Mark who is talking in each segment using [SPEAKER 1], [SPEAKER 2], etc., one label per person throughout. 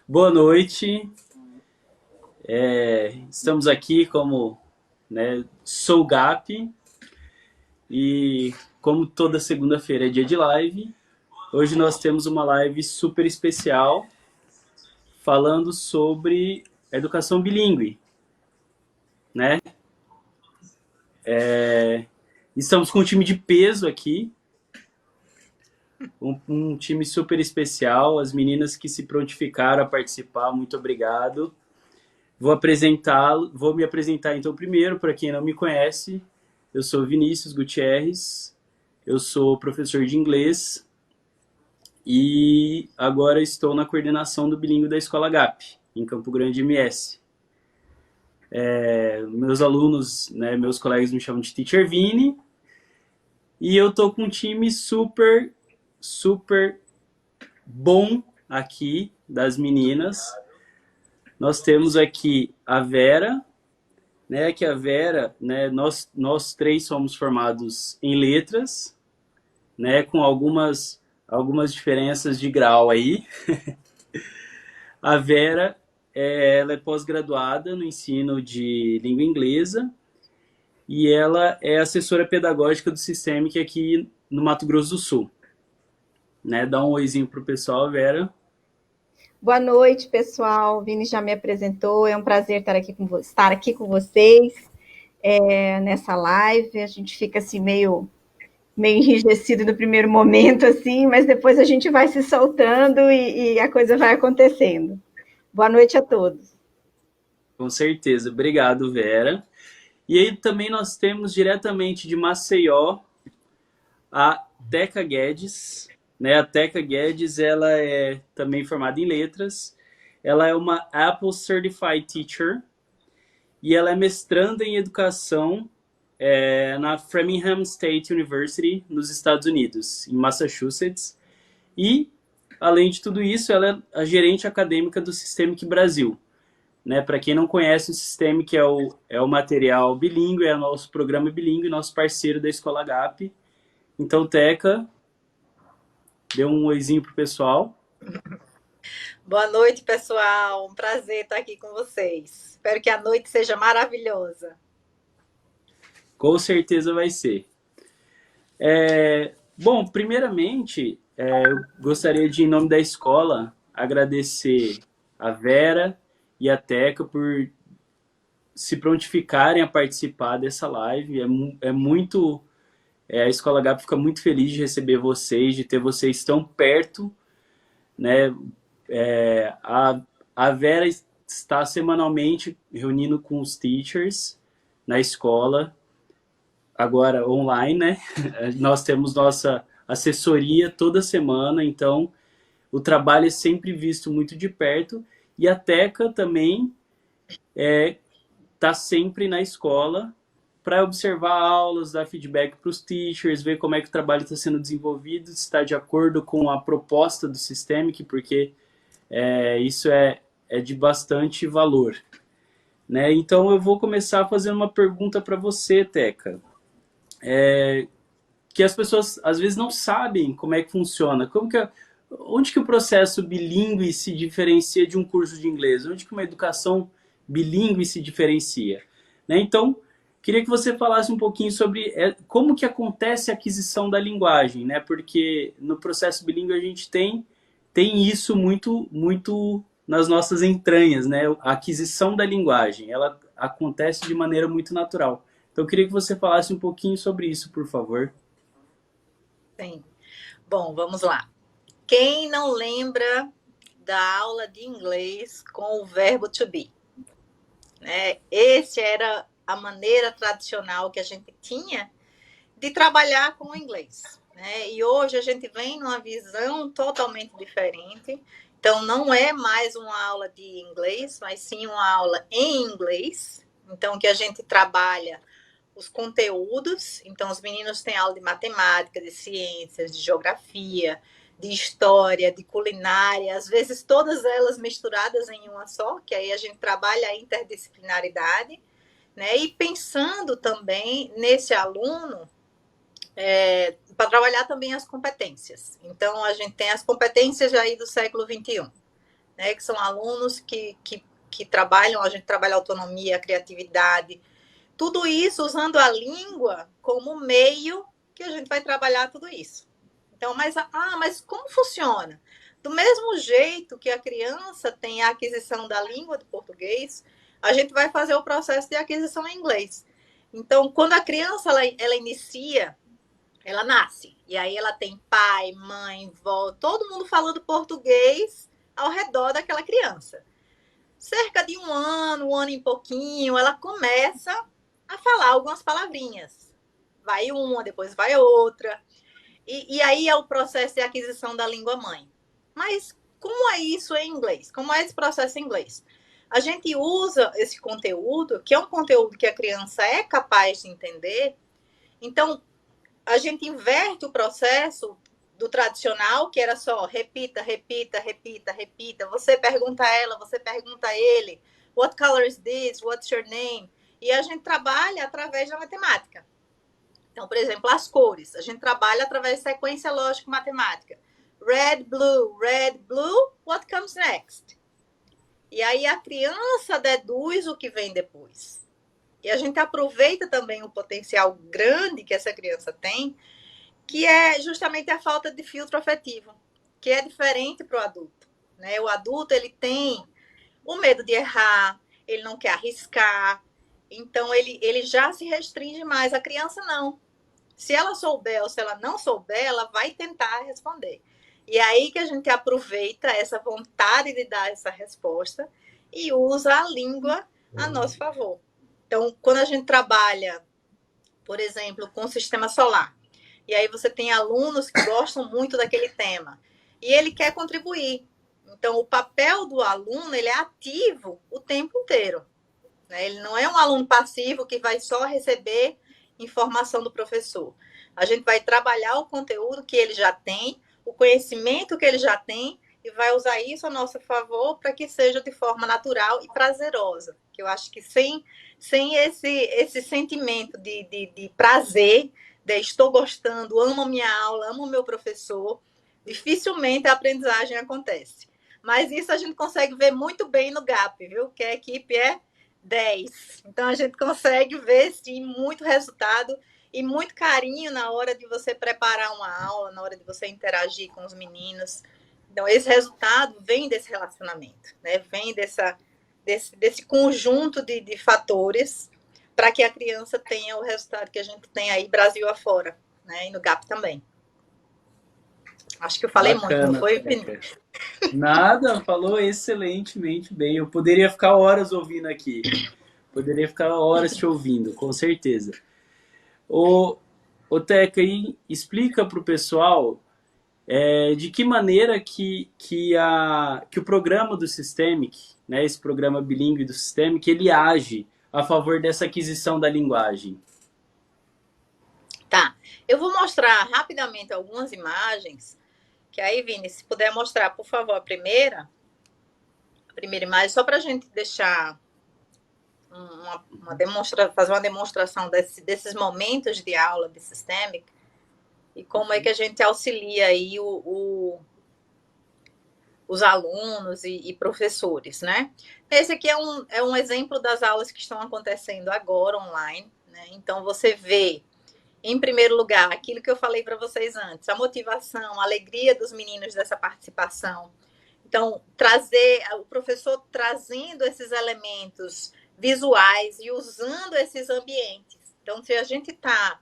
[SPEAKER 1] Boa noite. Estamos aqui como, sou GAP e como toda segunda-feira é dia de live, hoje nós temos uma live super especial falando sobre educação bilíngue, né? Estamos com um time de peso aqui, um time super especial, as meninas que se prontificaram a participar, muito obrigado. Vou me apresentar então primeiro, para quem não me conhece, eu sou Vinícius Gutierrez, eu sou professor de inglês e agora estou na coordenação do bilíngue da Escola GAP, em Campo Grande MS. Meus alunos, meus colegas me chamam de Teacher Vini e eu tô com um time super, super bom aqui das meninas. Nós temos aqui a Vera, que a Vera, nós três somos formados em letras, com algumas diferenças de grau aí. A Vera, ela é pós-graduada no ensino de língua inglesa e ela é assessora pedagógica do Systemic aqui no Mato Grosso do Sul. Dá um oizinho pro pessoal, Vera.
[SPEAKER 2] Boa noite, pessoal. O Vini já me apresentou. É um prazer estar aqui com vocês nessa live. A gente fica assim meio enrijecido no primeiro momento, assim, mas depois a gente vai se soltando e a coisa vai acontecendo. Boa noite a todos.
[SPEAKER 1] Com certeza. Obrigado, Vera. E aí também nós temos diretamente de Maceió a Teca Guedes. A Teca Guedes, ela é também formada em letras. Ela é uma Apple Certified Teacher e ela é mestranda em educação na Framingham State University, nos Estados Unidos, em Massachusetts. E, além de tudo isso, ela é a gerente acadêmica do Systemic Brasil. Para quem não conhece, o Systemic é o material bilíngue, é o nosso programa bilíngue, nosso parceiro da Escola GAP. Então, Teca, dê um oizinho pro pessoal.
[SPEAKER 3] Boa noite, pessoal. Um prazer estar aqui com vocês. Espero que a noite seja maravilhosa.
[SPEAKER 1] Com certeza vai ser. Bom, primeiramente, eu gostaria de, em nome da escola, agradecer a Vera e a Teca por se prontificarem a participar dessa live. É muito. A Escola GAP fica muito feliz de receber vocês, de ter vocês tão perto, né? A Vera está semanalmente reunindo com os teachers na escola, agora online, né? Nós temos nossa assessoria toda semana, então o trabalho é sempre visto muito de perto. E a Teca também está sempre na escola para observar aulas, dar feedback para os teachers, ver como é que o trabalho está sendo desenvolvido, se está de acordo com a proposta do Systemic, porque isso é de bastante valor. Então eu vou começar fazendo uma pergunta para você, Teca. Que as pessoas às vezes não sabem como é que funciona. Onde que o processo bilíngue se diferencia de um curso de inglês? Onde que uma educação bilíngue se diferencia? Então, queria que você falasse um pouquinho sobre como que acontece a aquisição da linguagem, porque no processo bilíngue a gente tem isso muito nas nossas entranhas, a aquisição da linguagem, ela acontece de maneira muito natural. Então, eu queria que você falasse um pouquinho sobre isso, por favor.
[SPEAKER 3] Sim. Bom, vamos lá. Quem não lembra da aula de inglês com o verbo to be? Esse era a maneira tradicional que a gente tinha de trabalhar com o inglês. E hoje a gente vem numa visão totalmente diferente. Então, não é mais uma aula de inglês, mas sim uma aula em inglês. Então, que a gente trabalha os conteúdos. Então, os meninos têm aula de matemática, de ciências, de geografia, de história, de culinária, às vezes todas elas misturadas em uma só, que aí a gente trabalha a interdisciplinaridade, e pensando também nesse aluno para trabalhar também as competências. Então, a gente tem as competências aí do século XXI. né, que são alunos que trabalham, a gente trabalha a autonomia, a criatividade, tudo isso usando a língua como meio que a gente vai trabalhar tudo isso. Então, mas como funciona? Do mesmo jeito que a criança tem a aquisição da língua do português, a gente vai fazer o processo de aquisição em inglês. Então, quando a criança ela inicia, ela nasce. E aí ela tem pai, mãe, vó, todo mundo falando português ao redor daquela criança. Cerca de um ano e pouquinho, ela começa a falar algumas palavrinhas. Vai uma, depois vai outra. E aí é o processo de aquisição da língua mãe. Mas como é isso em inglês? Como é esse processo em inglês? A gente usa esse conteúdo, que é um conteúdo que a criança é capaz de entender. Então, a gente inverte o processo do tradicional, que era só repita, repita, repita, repita. Você pergunta a ela, você pergunta a ele. What color is this? What's your name? E a gente trabalha através da matemática. Então, por exemplo, as cores. A gente trabalha através de sequência lógico-matemática. Red, blue, what comes next? E aí a criança deduz o que vem depois. E a gente aproveita também o potencial grande que essa criança tem, que é justamente a falta de filtro afetivo, que é diferente para o adulto, né? O adulto, ele tem o medo de errar, ele não quer arriscar, então ele já se restringe mais. A criança não. Se ela souber ou se ela não souber, ela vai tentar responder. E aí que a gente aproveita essa vontade de dar essa resposta e usa a língua a nosso favor. Então, quando a gente trabalha, por exemplo, com o sistema solar, e aí você tem alunos que gostam muito daquele tema, e ele quer contribuir. Então, o papel do aluno, ele é ativo o tempo inteiro, né? Ele não é um aluno passivo que vai só receber informação do professor. A gente vai trabalhar o conteúdo que ele já tem, o conhecimento que ele já tem, e vai usar isso a nosso favor para que seja de forma natural e prazerosa. Que eu acho que sem esse sentimento de prazer, de estou gostando, amo a minha aula, amo o meu professor, dificilmente a aprendizagem acontece. Mas isso a gente consegue ver muito bem no GAP, viu? Que a equipe é 10. Então a gente consegue ver, sim, muito resultado e muito carinho na hora de você preparar uma aula, na hora de você interagir com os meninos. Então, esse resultado vem desse relacionamento, né? Vem desse conjunto de fatores para que a criança tenha o resultado que a gente tem aí, Brasil afora, né? E no GAP também. Acho que eu falei
[SPEAKER 1] Bacana,
[SPEAKER 3] muito, não foi, Vinícius?
[SPEAKER 1] Nada, falou excelentemente bem. Eu poderia ficar horas ouvindo aqui. Poderia ficar horas te ouvindo, com certeza. Ô Teca, aí explica para o pessoal de que maneira que o programa do Systemic, né, esse programa bilíngue do Systemic, ele age a favor dessa aquisição da linguagem.
[SPEAKER 3] Tá, eu vou mostrar rapidamente algumas imagens, que aí, Vini, se puder mostrar, por favor, a primeira imagem, só para a gente deixar fazer uma demonstração desses momentos de aula de Systemic e como é que a gente auxilia aí os alunos e professores, né? Esse aqui é um exemplo das aulas que estão acontecendo agora online, né? Então, você vê, em primeiro lugar, aquilo que eu falei para vocês antes, a motivação, a alegria dos meninos dessa participação. Então, o professor trazendo esses elementos visuais e usando esses ambientes. Então, se a gente está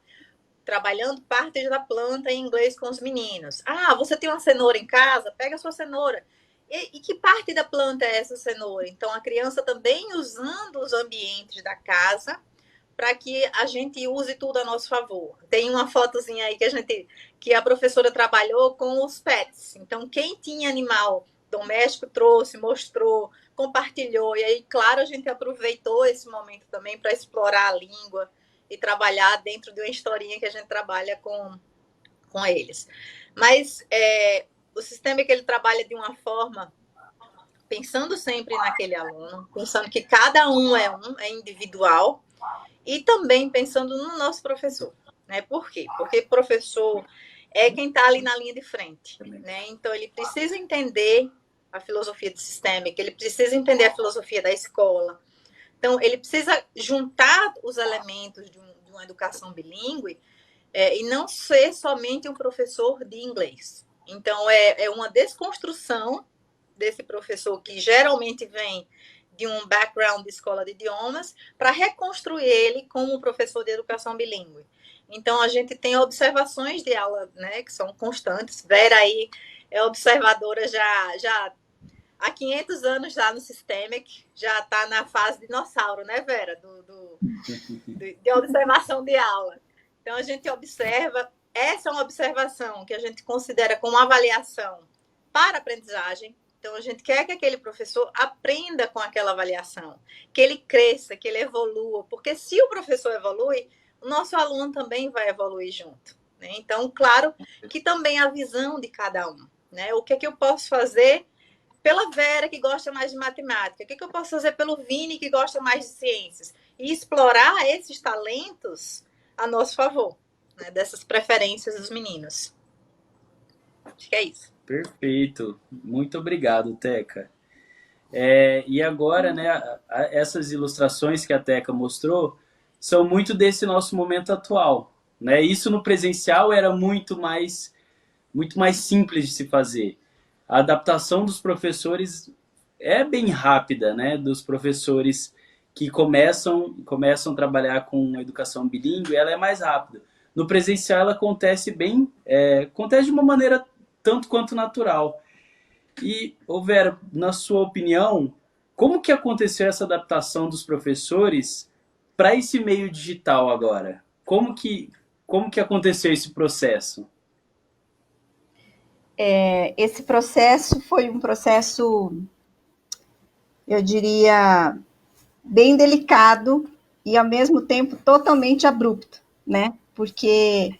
[SPEAKER 3] trabalhando parte da planta em inglês com os meninos. Ah, você tem uma cenoura em casa? Pega a sua cenoura. E que parte da planta é essa cenoura? Então, a criança também usando os ambientes da casa para que a gente use tudo a nosso favor. Tem uma fotozinha aí que a professora trabalhou com os pets. Então, quem tinha animal doméstico trouxe, mostrou, compartilhou. E aí, claro, a gente aproveitou esse momento também para explorar a língua e trabalhar dentro de uma historinha que a gente trabalha com eles. Mas o sistema é que ele trabalha de uma forma pensando sempre naquele aluno, pensando que cada um é individual e também pensando no nosso professor, né? Por quê? Porque o professor é quem está ali na linha de frente, né? Então, ele precisa entender a filosofia do Systemic, ele precisa entender a filosofia da escola. Então, ele precisa juntar os elementos de uma educação bilíngue e não ser somente um professor de inglês. Então, é uma desconstrução desse professor que geralmente vem de um background de escola de idiomas para reconstruir ele como um professor de educação bilíngue. Então, a gente tem observações de aula, né, que são constantes. Vera aí é observadora já há 500 anos já no Systemic, já está na fase dinossauro, né, Vera? De observação de aula. Então, a gente observa, essa é uma observação que a gente considera como avaliação para aprendizagem. Então, a gente quer que aquele professor aprenda com aquela avaliação, que ele cresça, que ele evolua, porque se o professor evolui, o nosso aluno também vai evoluir junto, né? Então, claro que também a visão de cada um, né? O que é que eu posso fazer pela Vera, que gosta mais de matemática? O que é que eu posso fazer pelo Vini, que gosta mais de ciências? E explorar esses talentos a nosso favor, né? Dessas preferências dos meninos. Acho que é isso.
[SPEAKER 1] Perfeito. Muito obrigado, Teca. E agora, né, essas ilustrações que a Teca mostrou são muito desse nosso momento atual, né? Isso no presencial era muito mais simples de se fazer. A adaptação dos professores é bem rápida, né? Dos professores que começam a trabalhar com educação bilíngue, ela é mais rápida. No presencial ela acontece acontece de uma maneira tanto quanto natural. E, Vera, na sua opinião, como que aconteceu essa adaptação dos professores para esse meio digital agora? Como que aconteceu esse processo?
[SPEAKER 2] Esse processo foi um processo, eu diria, bem delicado e, ao mesmo tempo, totalmente abrupto, né? Porque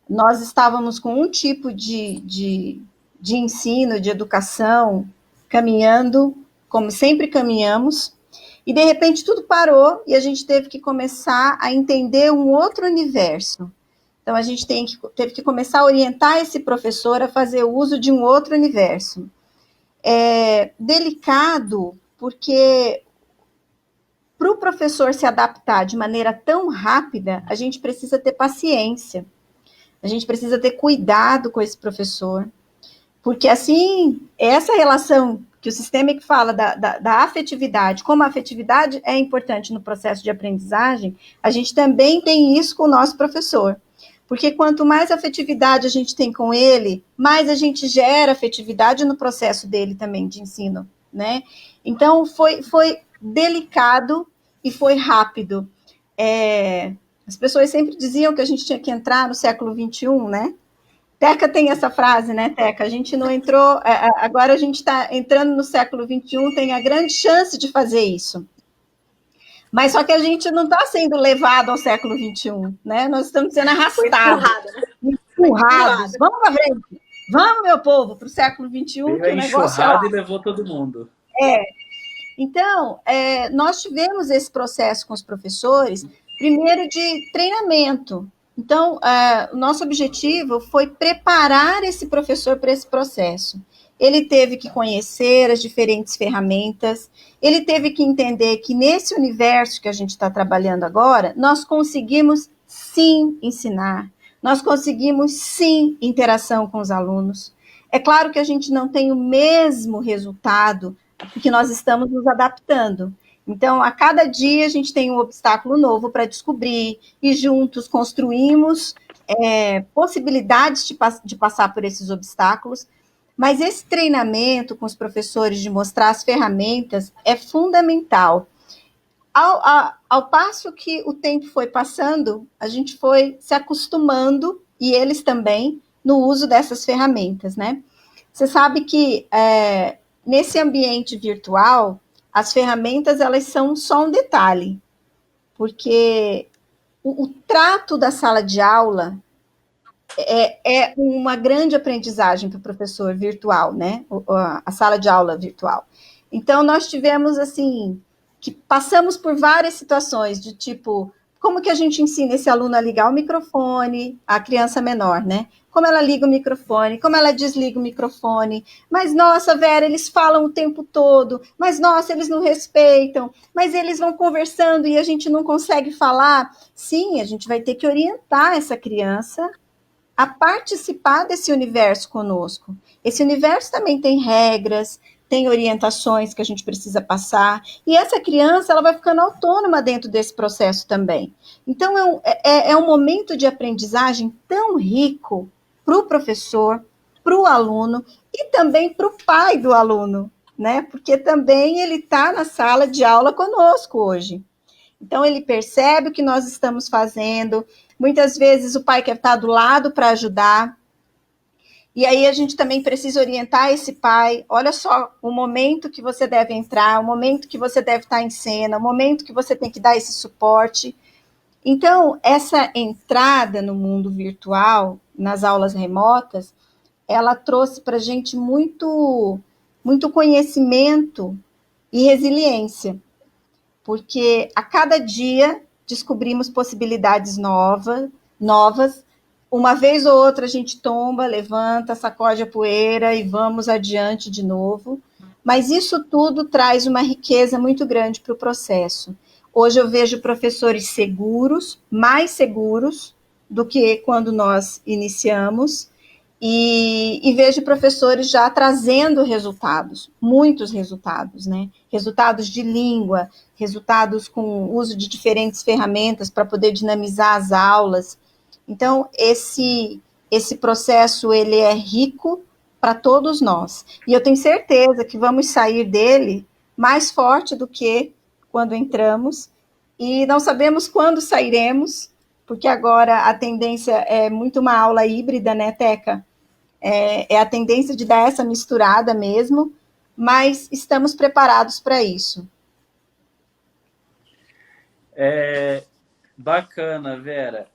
[SPEAKER 2] nós estávamos com um tipo de ensino, de educação, caminhando, como sempre caminhamos, e, de repente, tudo parou e a gente teve que começar a entender um outro universo. Então, a gente teve que começar a orientar esse professor a fazer uso de um outro universo. É delicado, porque para o professor se adaptar de maneira tão rápida, a gente precisa ter paciência, a gente precisa ter cuidado com esse professor, porque assim, essa relação que o Systemic fala da afetividade, como a afetividade é importante no processo de aprendizagem, a gente também tem isso com o nosso professor. Porque quanto mais afetividade a gente tem com ele, mais a gente gera afetividade no processo dele também de ensino, né? Então, foi delicado e foi rápido. As pessoas sempre diziam que a gente tinha que entrar no século XXI, né? Teca tem essa frase, né, Teca? A gente não entrou, agora a gente está entrando no século XXI, tem a grande chance de fazer isso. Mas só que a gente não está sendo levado ao século XXI, né? Nós estamos sendo arrastados, empurrados. Vamos para frente. Vamos, meu povo, para o século XXI, que o negócio é lá.
[SPEAKER 1] E levou todo mundo.
[SPEAKER 2] Então, nós tivemos esse processo com os professores, primeiro de treinamento. Então, o nosso objetivo foi preparar esse professor para esse processo. Ele teve que conhecer as diferentes ferramentas, ele teve que entender que nesse universo que a gente está trabalhando agora, nós conseguimos sim ensinar, nós conseguimos sim interação com os alunos. É claro que a gente não tem o mesmo resultado, porque nós estamos nos adaptando. Então, a cada dia a gente tem um obstáculo novo para descobrir e juntos construímos possibilidades de passar por esses obstáculos. Mas esse treinamento com os professores de mostrar as ferramentas é fundamental. Ao passo que o tempo foi passando, a gente foi se acostumando, e eles também, no uso dessas ferramentas, né? Você sabe que nesse ambiente virtual, as ferramentas elas são só um detalhe, porque o trato da sala de aula é uma grande aprendizagem para o professor virtual, né? A sala de aula virtual. Então, nós tivemos, assim, que passamos por várias situações, de tipo, como que a gente ensina esse aluno a ligar o microfone, a criança menor, né? Como ela liga o microfone, como ela desliga o microfone. Mas, nossa, Vera, eles falam o tempo todo. Mas, nossa, eles não respeitam. Mas eles vão conversando e a gente não consegue falar. Sim, a gente vai ter que orientar essa criança a participar desse universo conosco. Esse universo também tem regras, tem orientações que a gente precisa passar, e essa criança ela vai ficando autônoma dentro desse processo também. Então, é um momento de aprendizagem tão rico para o professor, para o aluno e também para o pai do aluno, né? Porque também ele está na sala de aula conosco hoje. Então, ele percebe o que nós estamos fazendo. Muitas vezes o pai quer estar do lado para ajudar. E aí a gente também precisa orientar esse pai. Olha só o momento que você deve entrar, o momento que você deve estar em cena, o momento que você tem que dar esse suporte. Então, essa entrada no mundo virtual, nas aulas remotas, ela trouxe para a gente muito conhecimento e resiliência, porque a cada dia descobrimos possibilidades novas. Uma vez ou outra a gente tomba, levanta, sacode a poeira e vamos adiante de novo. Mas isso tudo traz uma riqueza muito grande para o processo. Hoje eu vejo professores seguros, mais seguros do que quando nós iniciamos, e vejo professores já trazendo resultados, muitos resultados, né? Resultados de língua, resultados com o uso de diferentes ferramentas para poder dinamizar as aulas. Então, esse processo, ele é rico para todos nós. E eu tenho certeza que vamos sair dele mais forte do que quando entramos, e não sabemos quando sairemos, porque agora a tendência é muito uma aula híbrida, né, Teca? É a tendência de dar essa misturada mesmo, mas estamos preparados para isso.
[SPEAKER 1] Bacana, Vera.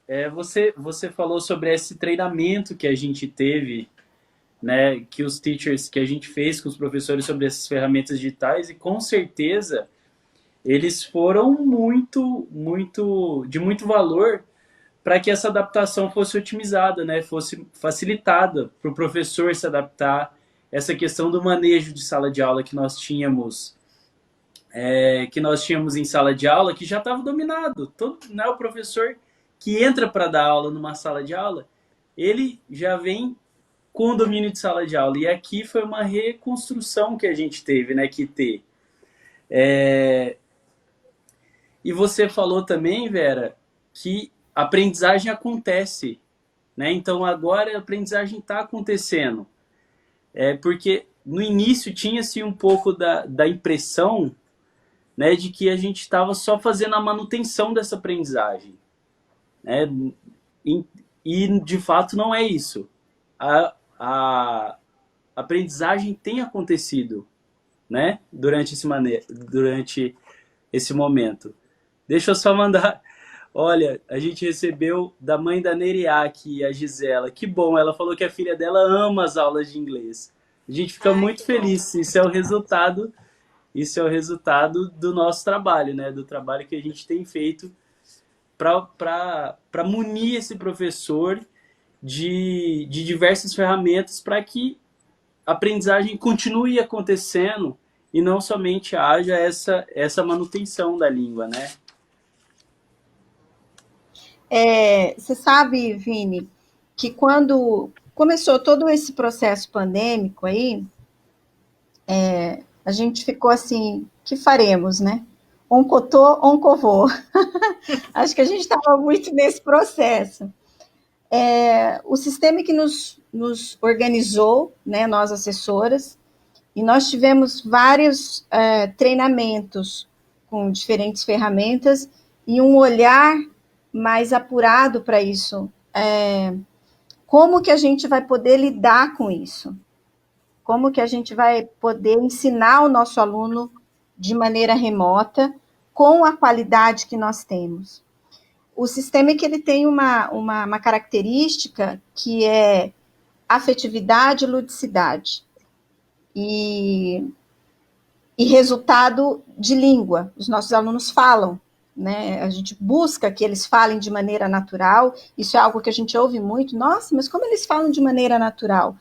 [SPEAKER 1] Você falou sobre esse treinamento que a gente teve, né, que os teachers, que a gente fez com os professores sobre essas ferramentas digitais, e com certeza eles foram de muito valor para que essa adaptação fosse otimizada, né, fosse facilitada para o professor se adaptar. Essa questão do manejo de sala de aula que nós tínhamos em sala de aula, que já estava dominado. Todo, né, o professor que entra para dar aula numa sala de aula, ele já vem com o domínio de sala de aula. E aqui foi uma reconstrução que a gente teve, né, que ter. E você falou também, Vera, que a aprendizagem acontece, né? Então agora a aprendizagem está acontecendo. Porque no início tinha-se um pouco da impressão, né, de que a gente estava só fazendo a manutenção dessa aprendizagem, né? E de fato não é isso. A aprendizagem tem acontecido, né, durante esse momento. Deixa eu só mandar. Olha, a gente recebeu da mãe da Neria aqui, a Gisela. Que bom, ela falou que a filha dela ama as aulas de inglês. A gente fica muito feliz. Isso é o resultado do nosso trabalho, né? Do trabalho que a gente tem feito para munir esse professor de diversas ferramentas para que a aprendizagem continue acontecendo e não somente haja essa manutenção da língua, né?
[SPEAKER 2] Você sabe, Vini, que quando começou todo esse processo pandêmico aí, a gente ficou assim, que faremos, né? Oncotô, oncovô. Acho que a gente estava muito nesse processo. O sistema que nos organizou, né, nós assessoras, e nós tivemos vários treinamentos com diferentes ferramentas e um olhar mais apurado para isso. Como que a gente vai poder lidar com isso? Como que a gente vai poder ensinar o nosso aluno de maneira remota, com a qualidade que nós temos? O sistema é que ele tem uma característica que é afetividade e ludicidade. E resultado de língua. Os nossos alunos falam. né? A gente busca que eles falem de maneira natural, isso é algo que a gente ouve muito. Nossa, mas como eles falam de maneira natural?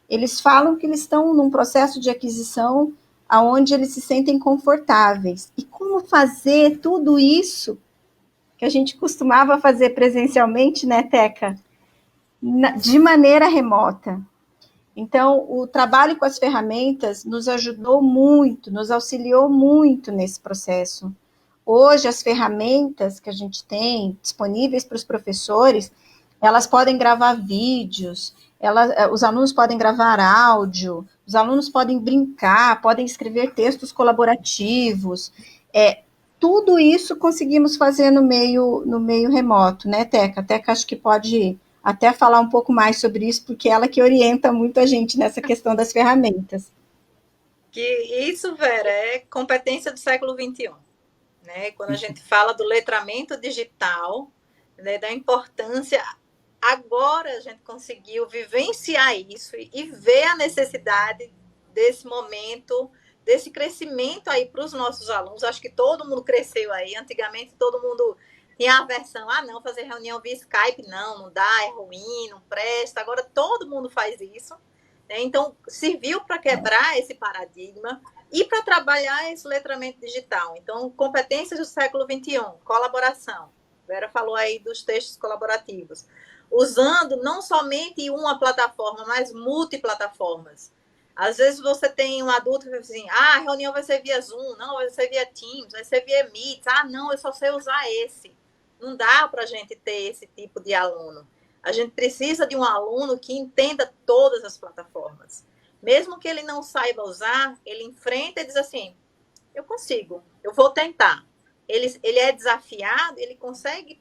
[SPEAKER 2] Eles falam que eles estão num processo de aquisição aonde eles se sentem confortáveis. E como fazer tudo isso que a gente costumava fazer presencialmente, né, Teca? De maneira remota. Então, o trabalho com as ferramentas nos ajudou muito, nos auxiliou muito nesse processo. Hoje, as ferramentas que a gente tem disponíveis para os professores, elas podem gravar vídeos, os alunos podem gravar áudio, os alunos podem brincar, podem escrever textos colaborativos. Tudo isso conseguimos fazer no meio remoto, né, Teca? A Teca acho que pode até falar um pouco mais sobre isso, porque ela que orienta muito a gente nessa questão das ferramentas.
[SPEAKER 3] Que isso, Vera, é competência do século XXI. Né? Quando a gente fala do letramento digital, né, da importância, agora a gente conseguiu vivenciar isso e ver a necessidade desse momento, desse crescimento aí para os nossos alunos. Acho que todo mundo cresceu aí. Antigamente todo mundo tinha a versão, não, fazer reunião via Skype, não dá, é ruim, não presta. Agora todo mundo faz isso. Né? Então, serviu para quebrar esse paradigma e para trabalhar esse letramento digital. Então, competências do século XXI, colaboração. A Vera falou aí dos textos colaborativos. Usando não somente uma plataforma, mas multiplataformas. Às vezes você tem um adulto que diz assim, a reunião vai ser via Zoom, não, vai ser via Teams, vai ser via Meet, não, eu só sei usar esse. Não dá para a gente ter esse tipo de aluno. A gente precisa de um aluno que entenda todas as plataformas. Mesmo que ele não saiba usar, ele enfrenta e diz assim, eu consigo, eu vou tentar. Ele é desafiado, ele consegue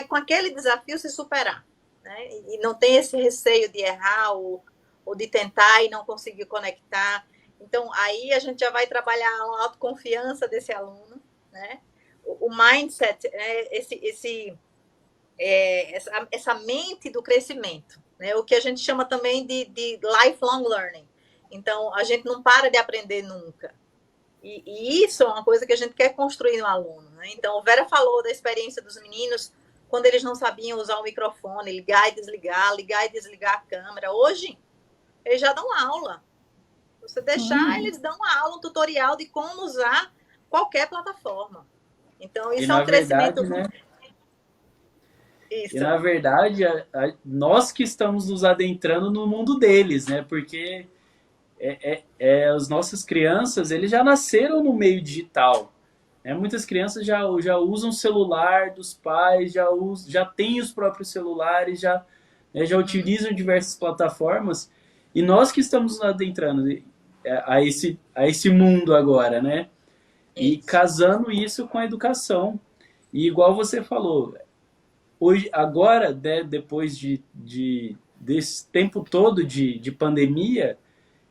[SPEAKER 3] com aquele desafio se superar. Né? E não tem esse receio de errar ou de tentar e não conseguir conectar. Então, aí a gente já vai trabalhar a autoconfiança desse aluno, né? O mindset, né? Essa mente do crescimento, né? O que a gente chama também de lifelong learning. Então, a gente não para de aprender nunca. E isso é uma coisa que a gente quer construir no aluno. Né? Então, a Vera falou da experiência dos meninos quando eles não sabiam usar o microfone, ligar e desligar a câmera. Hoje, eles já dão aula. Se você deixar, eles dão aula, um tutorial de como usar qualquer plataforma. Então, isso é um crescimento...
[SPEAKER 1] Verdade, né? Isso. E, na verdade, nós que estamos nos adentrando no mundo deles, né? Porque as nossas crianças, eles já nasceram no meio digital. Né? Muitas crianças já usam o celular dos pais, já têm os próprios celulares, já utilizam diversas plataformas. E nós que estamos nos adentrando a esse mundo agora, né? E casando isso com a educação. E igual você falou, hoje, agora, né, depois desse tempo todo de pandemia,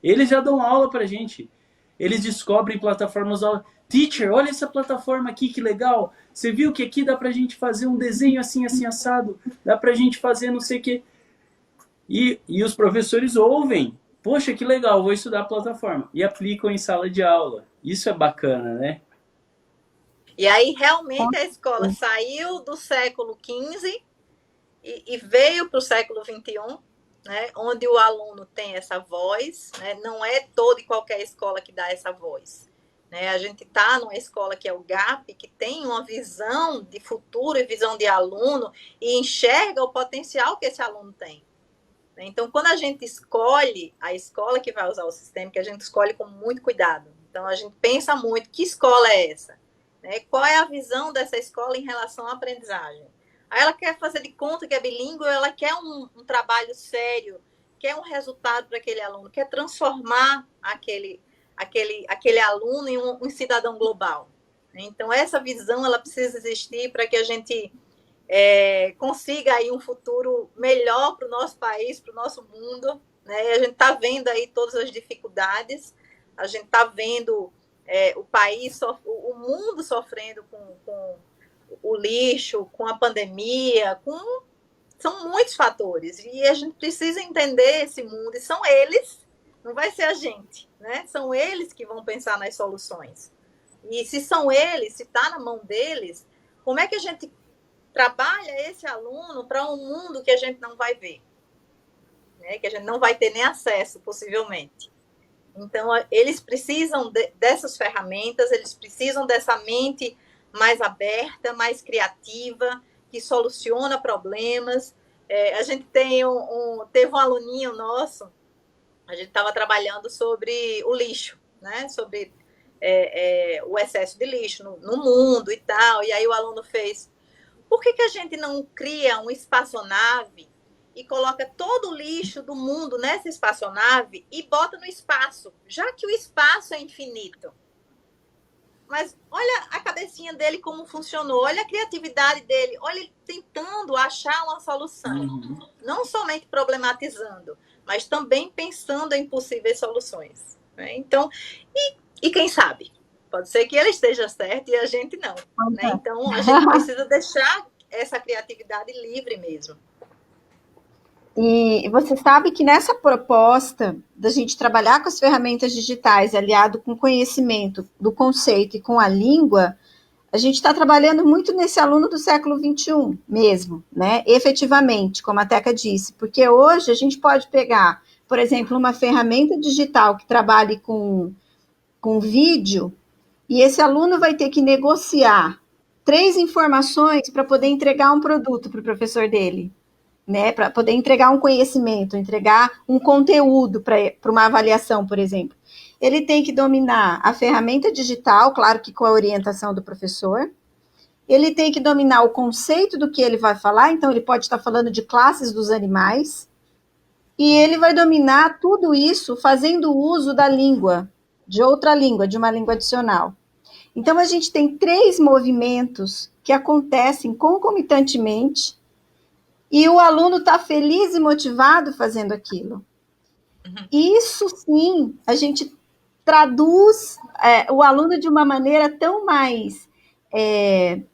[SPEAKER 1] eles já dão aula pra gente. Eles descobrem plataformas. Teacher, olha essa plataforma aqui, que legal. Você viu que aqui dá pra gente fazer um desenho assim, assim, assado. Dá pra gente fazer não sei o quê. E os professores ouvem. Poxa, que legal, vou estudar a plataforma. E aplicam em sala de aula. Isso é bacana, né?
[SPEAKER 3] E aí, realmente, a escola saiu do século XV e veio para o século XXI, né, onde o aluno tem essa voz. Né, não é toda e qualquer escola que dá essa voz. Né, a gente está numa escola que é o GAP, que tem uma visão de futuro e visão de aluno e enxerga o potencial que esse aluno tem. Então, quando a gente escolhe a escola que vai usar o sistema, que a gente escolhe com muito cuidado. Então, a gente pensa muito, que escola é essa? Né? Qual é a visão dessa escola em relação à aprendizagem? Aí ela quer fazer de conta que é bilíngue, ela quer um trabalho sério, quer um resultado para aquele aluno, quer transformar aquele aluno em um cidadão global. Então, essa visão ela precisa existir para que a gente consiga aí um futuro melhor para o nosso país, para o nosso mundo. Né? A gente está vendo aí todas as dificuldades, a gente está vendo o país, o mundo sofrendo com o lixo, com a pandemia, são muitos fatores. E a gente precisa entender esse mundo, e são eles, não vai ser a gente, né? São eles que vão pensar nas soluções. E se são eles, se está na mão deles, como é que a gente trabalha esse aluno para um mundo que a gente não vai ver, né? Que a gente não vai ter nem acesso, possivelmente. Então, eles precisam dessas ferramentas, eles precisam dessa mente mais aberta, mais criativa, que soluciona problemas. A gente teve um aluninho nosso, a gente estava trabalhando sobre o lixo, né? Sobre o excesso de lixo no mundo e tal. E aí o aluno fez: por que a gente não cria uma espaçonave e coloca todo o lixo do mundo nessa espaçonave e bota no espaço, já que o espaço é infinito? Mas olha a cabecinha dele como funcionou, olha a criatividade dele, olha ele tentando achar uma solução. Não somente problematizando, mas também pensando em possíveis soluções, né? Então, e quem sabe? Pode ser que ele esteja certo e a gente não, né? Então, a gente precisa deixar essa criatividade livre mesmo.
[SPEAKER 2] E você sabe que nessa proposta da gente trabalhar com as ferramentas digitais, aliado com o conhecimento do conceito e com a língua, a gente está trabalhando muito nesse aluno do século XXI mesmo, né? Efetivamente, como a Teca disse, porque hoje a gente pode pegar, por exemplo, uma ferramenta digital que trabalhe com vídeo, e esse aluno vai ter que negociar 3 informações para poder entregar um produto para o professor dele, né? Para poder entregar um conhecimento, entregar um conteúdo para uma avaliação, por exemplo. Ele tem que dominar a ferramenta digital, claro que com a orientação do professor. Ele tem que dominar o conceito do que ele vai falar, então ele pode estar falando de classes dos animais. E ele vai dominar tudo isso fazendo uso da língua, de outra língua, de uma língua adicional. Então, a gente tem 3 movimentos que acontecem concomitantemente e o aluno está feliz e motivado fazendo aquilo. Isso, sim, a gente traduz o aluno de uma maneira tão mais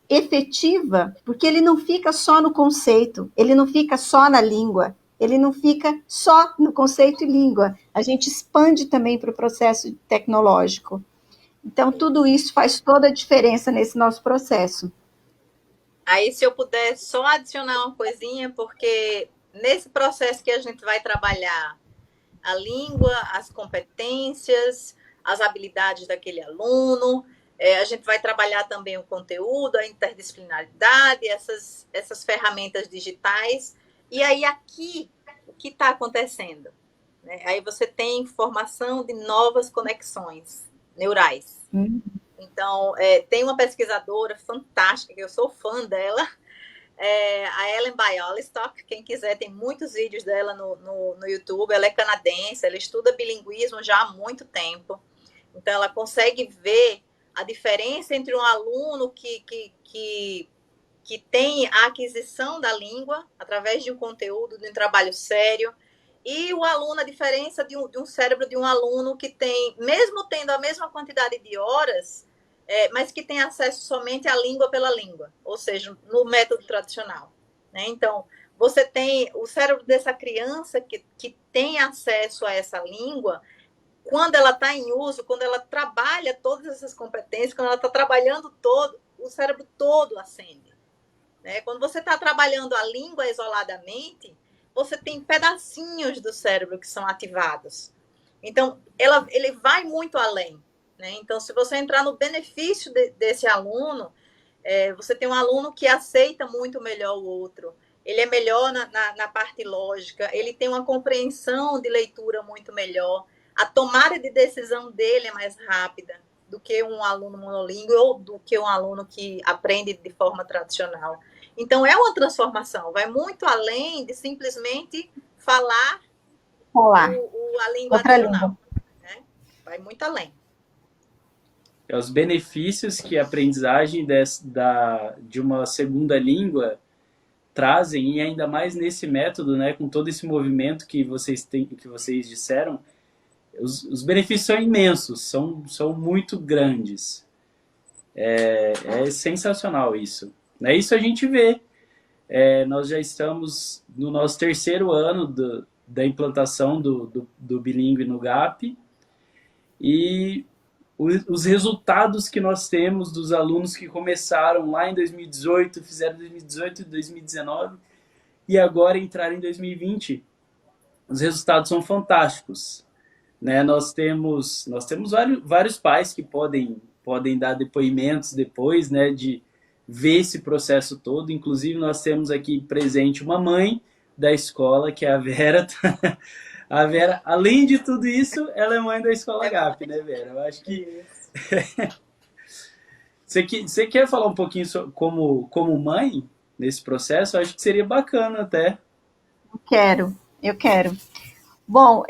[SPEAKER 2] efetiva, porque ele não fica só no conceito, ele não fica só na língua, ele não fica só no conceito e língua. A gente expande também para o processo tecnológico. Então, tudo isso faz toda a diferença nesse nosso processo.
[SPEAKER 3] Aí, se eu puder só adicionar uma coisinha, porque nesse processo que a gente vai trabalhar a língua, as competências, as habilidades daquele aluno, a gente vai trabalhar também o conteúdo, a interdisciplinaridade, essas ferramentas digitais. E aí, aqui, o que está acontecendo? Né? Aí você tem formação de novas conexões neurais. Então, tem uma pesquisadora fantástica, que eu sou fã dela, a Ellen Bialystock. Quem quiser, tem muitos vídeos dela no YouTube. Ela é canadense, ela estuda bilinguismo já há muito tempo. Então, ela consegue ver a diferença entre um aluno que tem a aquisição da língua através de um conteúdo, de um trabalho sério, e o aluno, a diferença de um cérebro de um aluno que tem, mesmo tendo a mesma quantidade de horas, mas que tem acesso somente à língua pela língua, ou seja, no método tradicional, né? Então, você tem o cérebro dessa criança que tem acesso a essa língua, quando ela está em uso, quando ela trabalha todas essas competências, quando ela está trabalhando todo, o cérebro todo acende, né? Quando você está trabalhando a língua isoladamente, você tem pedacinhos do cérebro que são ativados. Então, ele vai muito além, né? Então, se você entrar no benefício desse aluno, você tem um aluno que aceita muito melhor o outro, ele é melhor na parte lógica, ele tem uma compreensão de leitura muito melhor, a tomada de decisão dele é mais rápida do que um aluno monolíngue ou do que um aluno que aprende de forma tradicional. Então, é uma transformação, vai muito além de simplesmente falar a língua
[SPEAKER 2] outra
[SPEAKER 3] adicional.
[SPEAKER 2] língua.
[SPEAKER 3] Né? Vai muito além.
[SPEAKER 1] Os benefícios que a aprendizagem de uma segunda língua trazem, e ainda mais nesse método, né, com todo esse movimento que vocês disseram, os benefícios são imensos, são muito grandes. É sensacional isso. Né? Isso a gente vê. Nós já estamos no nosso 3º ano da implantação do bilíngue no GAP, e os resultados que nós temos dos alunos que começaram lá em 2018, fizeram 2018 e 2019 e agora entraram em 2020. Os resultados são fantásticos, né? Nós temos vários pais que podem dar depoimentos depois, né, de ver esse processo todo. Inclusive, nós temos aqui presente uma mãe da escola, que é a Vera. A Vera, além de tudo isso, ela é mãe da escola GAP, né, Vera? Eu acho que você quer falar um pouquinho como mãe nesse processo? Eu acho que seria bacana até.
[SPEAKER 2] Eu quero. Bom,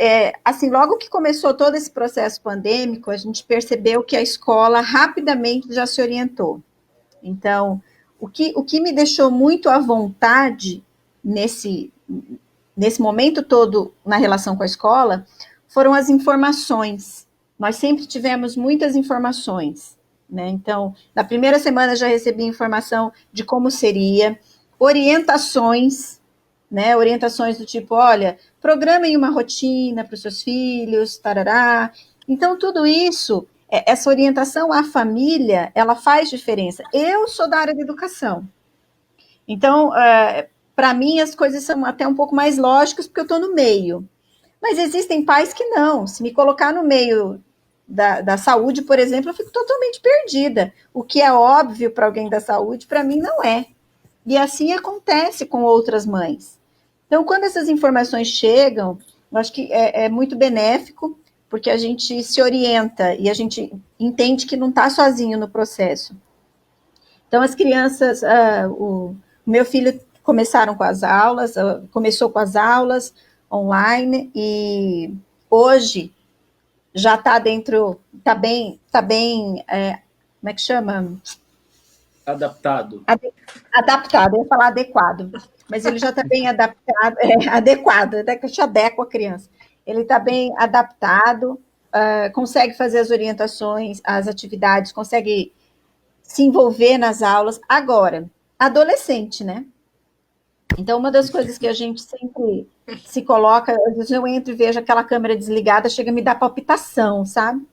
[SPEAKER 2] assim, logo que começou todo esse processo pandêmico, a gente percebeu que a escola rapidamente já se orientou. Então, o que me deixou muito à vontade nesse momento todo na relação com a escola foram as informações. Nós sempre tivemos muitas informações, né? Então, na primeira semana já recebi informação de como seria, orientações, né? Orientações do tipo, olha, programem uma rotina para os seus filhos, tarará. Então, tudo isso, essa orientação à família, ela faz diferença. Eu sou da área da educação. Então, para mim, as coisas são até um pouco mais lógicas, porque eu estou no meio. Mas existem pais que não. Se me colocar no meio da saúde, por exemplo, eu fico totalmente perdida. O que é óbvio para alguém da saúde, para mim não é. E assim acontece com outras mães. Então, quando essas informações chegam, eu acho que é muito benéfico, porque a gente se orienta e a gente entende que não está sozinho no processo. Então, as crianças, o meu filho começou com as aulas online e hoje já está dentro, está bem, como é que chama?
[SPEAKER 1] Adaptado.
[SPEAKER 2] Adaptado, eu ia falar adequado, mas ele já está bem adaptado, adequado, até que eu te adequo a criança. Ele está bem adaptado, consegue fazer as orientações, as atividades, consegue se envolver nas aulas. Agora, adolescente, né? Então, uma das coisas que a gente sempre se coloca, às vezes eu entro e vejo aquela câmera desligada, chega a me dar palpitação, sabe?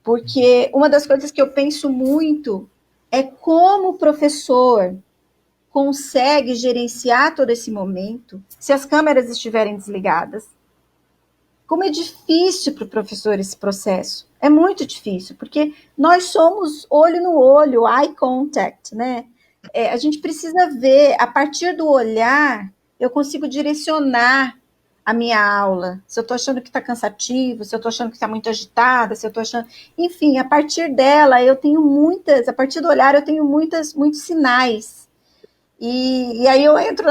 [SPEAKER 2] Porque uma das coisas que eu penso muito é como o professor consegue gerenciar todo esse momento se as câmeras estiverem desligadas. Como é difícil para o professor esse processo. É muito difícil, porque nós somos olho no olho, eye contact, né? A gente precisa ver, a partir do olhar, eu consigo direcionar a minha aula. Se eu estou achando que está cansativo, se eu estou achando que está muito agitada, se eu estou achando... Enfim, a partir dela, eu tenho a partir do olhar, eu tenho muitos sinais. E aí eu entro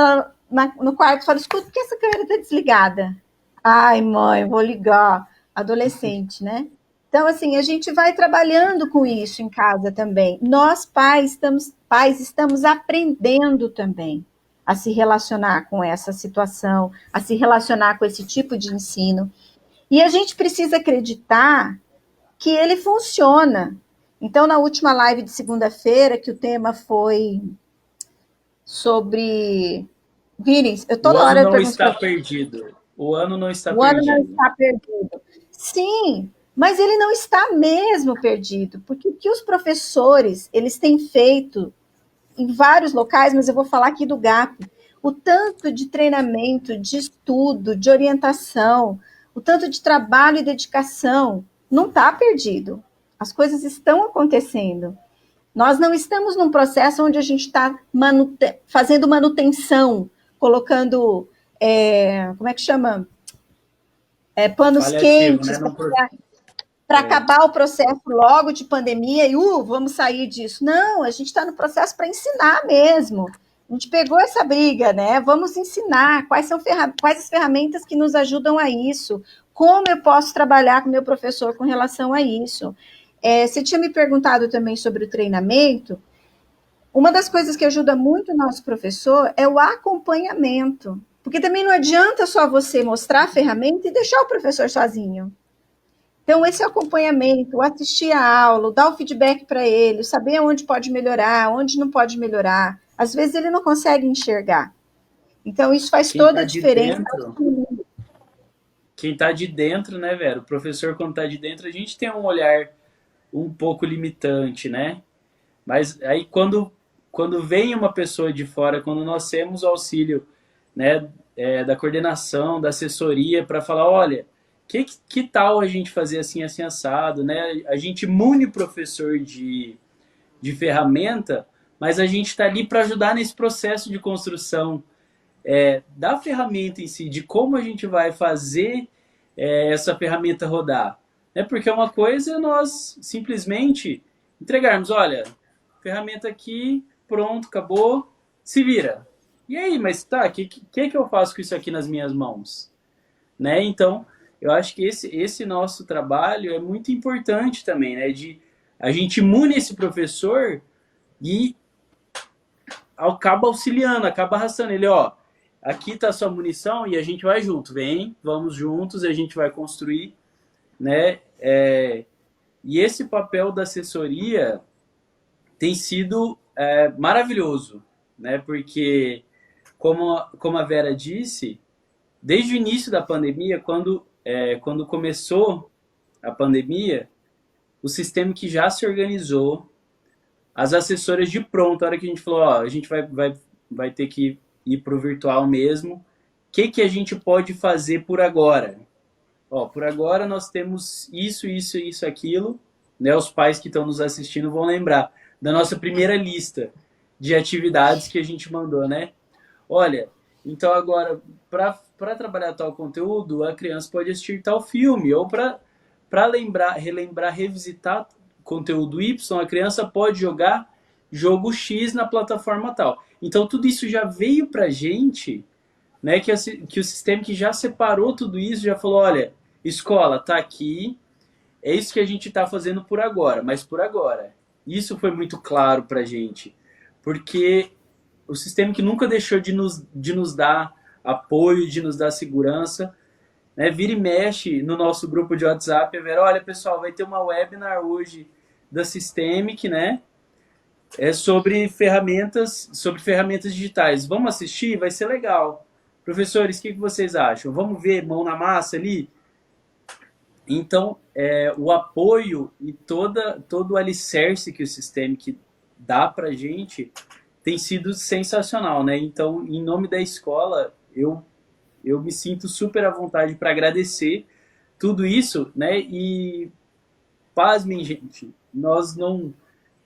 [SPEAKER 2] no quarto e falo, escuta, por que essa câmera está desligada? Ai, mãe, vou ligar. Adolescente, né? Então, assim, a gente vai trabalhando com isso em casa também. Nós, pais, estamos aprendendo também a se relacionar com essa situação, a se relacionar com esse tipo de ensino. E a gente precisa acreditar que ele funciona. Então, na última live de segunda-feira, que o tema foi sobre... Vini,
[SPEAKER 1] O ano não está perdido. O ano não está perdido.
[SPEAKER 2] O ano não está perdido. Sim, mas ele não está mesmo perdido, porque o que os professores eles têm feito em vários locais, mas eu vou falar aqui do GAP, o tanto de treinamento, de estudo, de orientação, o tanto de trabalho e dedicação, não está perdido. As coisas estão acontecendo. Nós não estamos num processo onde a gente está fazendo manutenção, colocando, como é que chama? Panos quentes,
[SPEAKER 1] né?
[SPEAKER 2] para acabar o processo logo de pandemia e vamos sair disso. Não, a gente está no processo para ensinar mesmo. A gente pegou essa briga, né? Vamos ensinar quais as ferramentas que nos ajudam a isso, como eu posso trabalhar com o meu professor com relação a isso. Você tinha me perguntado também sobre o treinamento. Uma das coisas que ajuda muito o nosso professor é o acompanhamento. Porque também não adianta só você mostrar a ferramenta e deixar o professor sozinho. Então, esse acompanhamento, assistir a aula, dar o feedback para ele, saber onde pode melhorar, onde não pode melhorar. Às vezes ele não consegue enxergar. Então, isso faz toda a diferença.
[SPEAKER 1] Quem está de dentro, né, Vera? O professor, quando está de dentro, a gente tem um olhar um pouco limitante, né? Mas aí quando vem uma pessoa de fora, quando nós temos o auxílio, né, da coordenação, da assessoria, para falar, olha, que tal a gente fazer assim, assim, assado, né? A gente mune o professor de ferramenta, mas a gente está ali para ajudar nesse processo de construção da ferramenta em si, de como a gente vai fazer essa ferramenta rodar. Né? Porque uma coisa é nós simplesmente entregarmos, olha, ferramenta aqui, pronto, acabou, se vira. E aí, mas tá, o que eu faço com isso aqui nas minhas mãos? Né? Então, eu acho que esse nosso trabalho é muito importante também, né? De a gente mune esse professor e acaba auxiliando, acaba arrastando ele, ó, aqui tá a sua munição e a gente vai junto, vem, vamos juntos, a gente vai construir, né? E esse papel da assessoria tem sido maravilhoso, né? Porque, como a Vera disse, desde o início da pandemia, quando começou a pandemia, o sistema que já se organizou, as assessoras de pronto, a hora que a gente falou, ó, a gente vai ter que ir para o virtual mesmo, o que a gente pode fazer por agora? Ó, por agora nós temos isso, aquilo, né? Os pais que estão nos assistindo vão lembrar da nossa primeira lista de atividades que a gente mandou, né? Olha, então agora, para trabalhar tal conteúdo, a criança pode assistir tal filme, ou para relembrar, revisitar conteúdo Y, a criança pode jogar jogo X na plataforma tal. Então tudo isso já veio para a gente, né, que o sistema que já separou tudo isso, já falou, olha, escola, tá aqui, é isso que a gente está fazendo por agora, mas por agora. Isso foi muito claro para a gente, porque o sistema que nunca deixou de nos dar apoio, de nos dar segurança, né, vira e mexe no nosso grupo de WhatsApp, olha pessoal, vai ter uma webinar hoje da Systemic, né, sobre ferramentas digitais. Vamos assistir? Vai ser legal. Professores, o que vocês acham? Vamos ver mão na massa ali? Então, o apoio e todo o alicerce que o Systemic dá para a gente tem sido sensacional, né? Então, em nome da escola, eu me sinto super à vontade para agradecer tudo isso, né? E pasmem, gente, nós não...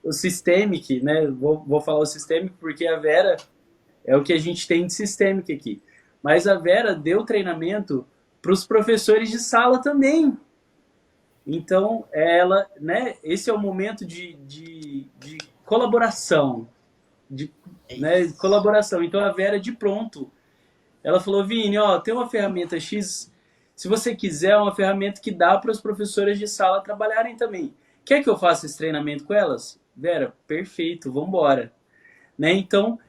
[SPEAKER 1] O Systemic, né? Vou falar o Systemic porque a Vera é o que a gente tem de Systemic aqui. Mas a Vera deu treinamento para os professores de sala também. Então, ela, né? Esse é o momento de colaboração, né, colaboração. Então, a Vera, de pronto, ela falou, Vini, ó, tem uma ferramenta X, se você quiser, é uma ferramenta que dá para os professores de sala trabalharem também. Quer que eu faça esse treinamento com elas? Vera, perfeito, vamos embora. Né? Então,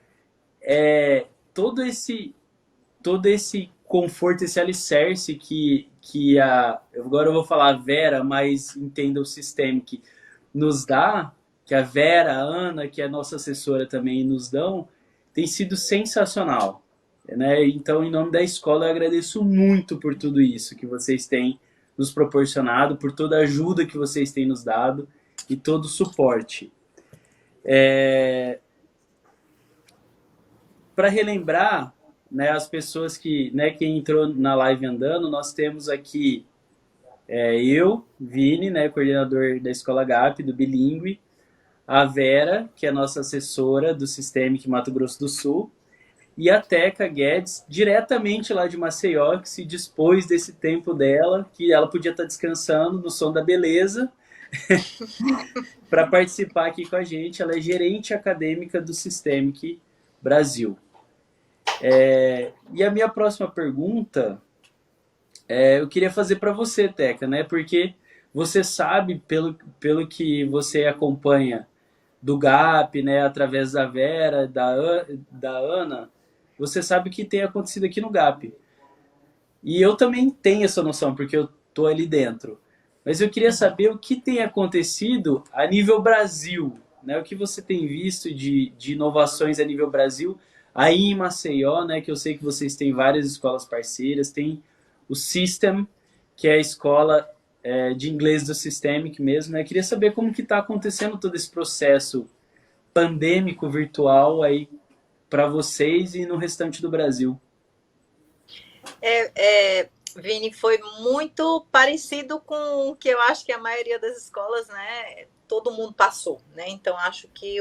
[SPEAKER 1] todo esse conforto, esse alicerce que agora eu vou falar Vera, mas entenda o Systemic, nos dá, que a Vera, a Ana, que é a nossa assessora também, nos dão, tem sido sensacional. Né? Então, em nome da escola, eu agradeço muito por tudo isso que vocês têm nos proporcionado, por toda a ajuda que vocês têm nos dado e todo o suporte. Para relembrar, né, as pessoas quem entrou na live andando, nós temos aqui eu, Vini, né, coordenador da Escola GAP, do Bilingue, a Vera, que é a nossa assessora do Systemic Mato Grosso do Sul, e a Teca Guedes, diretamente lá de Maceió, que se dispôs desse tempo dela, que ela podia estar descansando no som da beleza, para participar aqui com a gente. Ela é gerente acadêmica do Systemic Brasil. E a minha próxima pergunta eu queria fazer para você, Teca, né? Porque você sabe, pelo que você acompanha do GAP, né, através da Vera, da Ana, você sabe o que tem acontecido aqui no GAP. E eu também tenho essa noção, porque eu estou ali dentro. Mas eu queria saber o que tem acontecido a nível Brasil, né? O que você tem visto de inovações a nível Brasil, aí em Maceió, né, que eu sei que vocês têm várias escolas parceiras, tem o System, que é a escola de inglês do Systemic mesmo, né? Queria saber como que está acontecendo todo esse processo pandêmico virtual aí para vocês e no restante do Brasil.
[SPEAKER 3] Vini, foi muito parecido com o que eu acho que a maioria das escolas, né, todo mundo passou, né? Então, acho que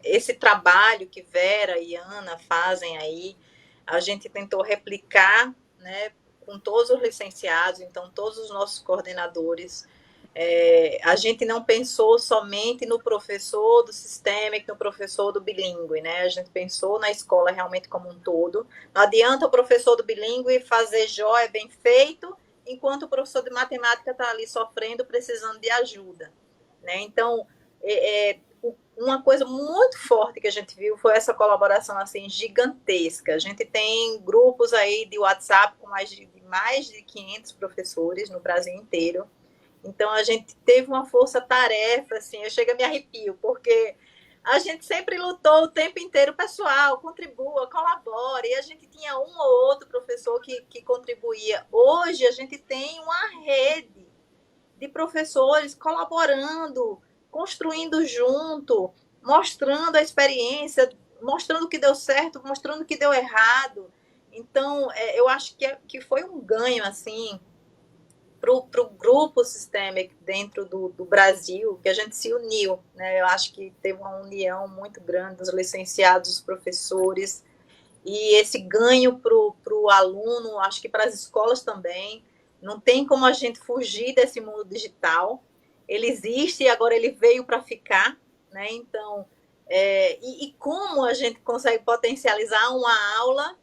[SPEAKER 3] esse trabalho que Vera e Ana fazem aí, a gente tentou replicar, né, com todos os licenciados, então todos os nossos coordenadores. A gente não pensou somente no professor do Systemic, no professor do bilíngue, né? A gente pensou na escola realmente como um todo. Não adianta o professor do bilíngue fazer jóia bem feito, enquanto o professor de matemática está ali sofrendo, precisando de ajuda, né? Então, uma coisa muito forte que a gente viu foi essa colaboração assim gigantesca. A gente tem grupos aí de WhatsApp com mais de 500 professores no Brasil inteiro. Então, a gente teve uma força-tarefa, assim, eu chego a me arrepio, porque a gente sempre lutou o tempo inteiro, pessoal, contribua, colabore, e a gente tinha um ou outro professor que contribuía. Hoje, a gente tem uma rede de professores colaborando, construindo junto, mostrando a experiência, mostrando o que deu certo, mostrando o que deu errado. Então, eu acho que foi um ganho, assim, para o grupo Systemic dentro do Brasil, que a gente se uniu, né? Eu acho que teve uma união muito grande dos licenciados, dos professores, e esse ganho para o aluno, acho que para as escolas também. Não tem como a gente fugir desse mundo digital. Ele existe e agora ele veio para ficar, né? Então, e como a gente consegue potencializar uma aula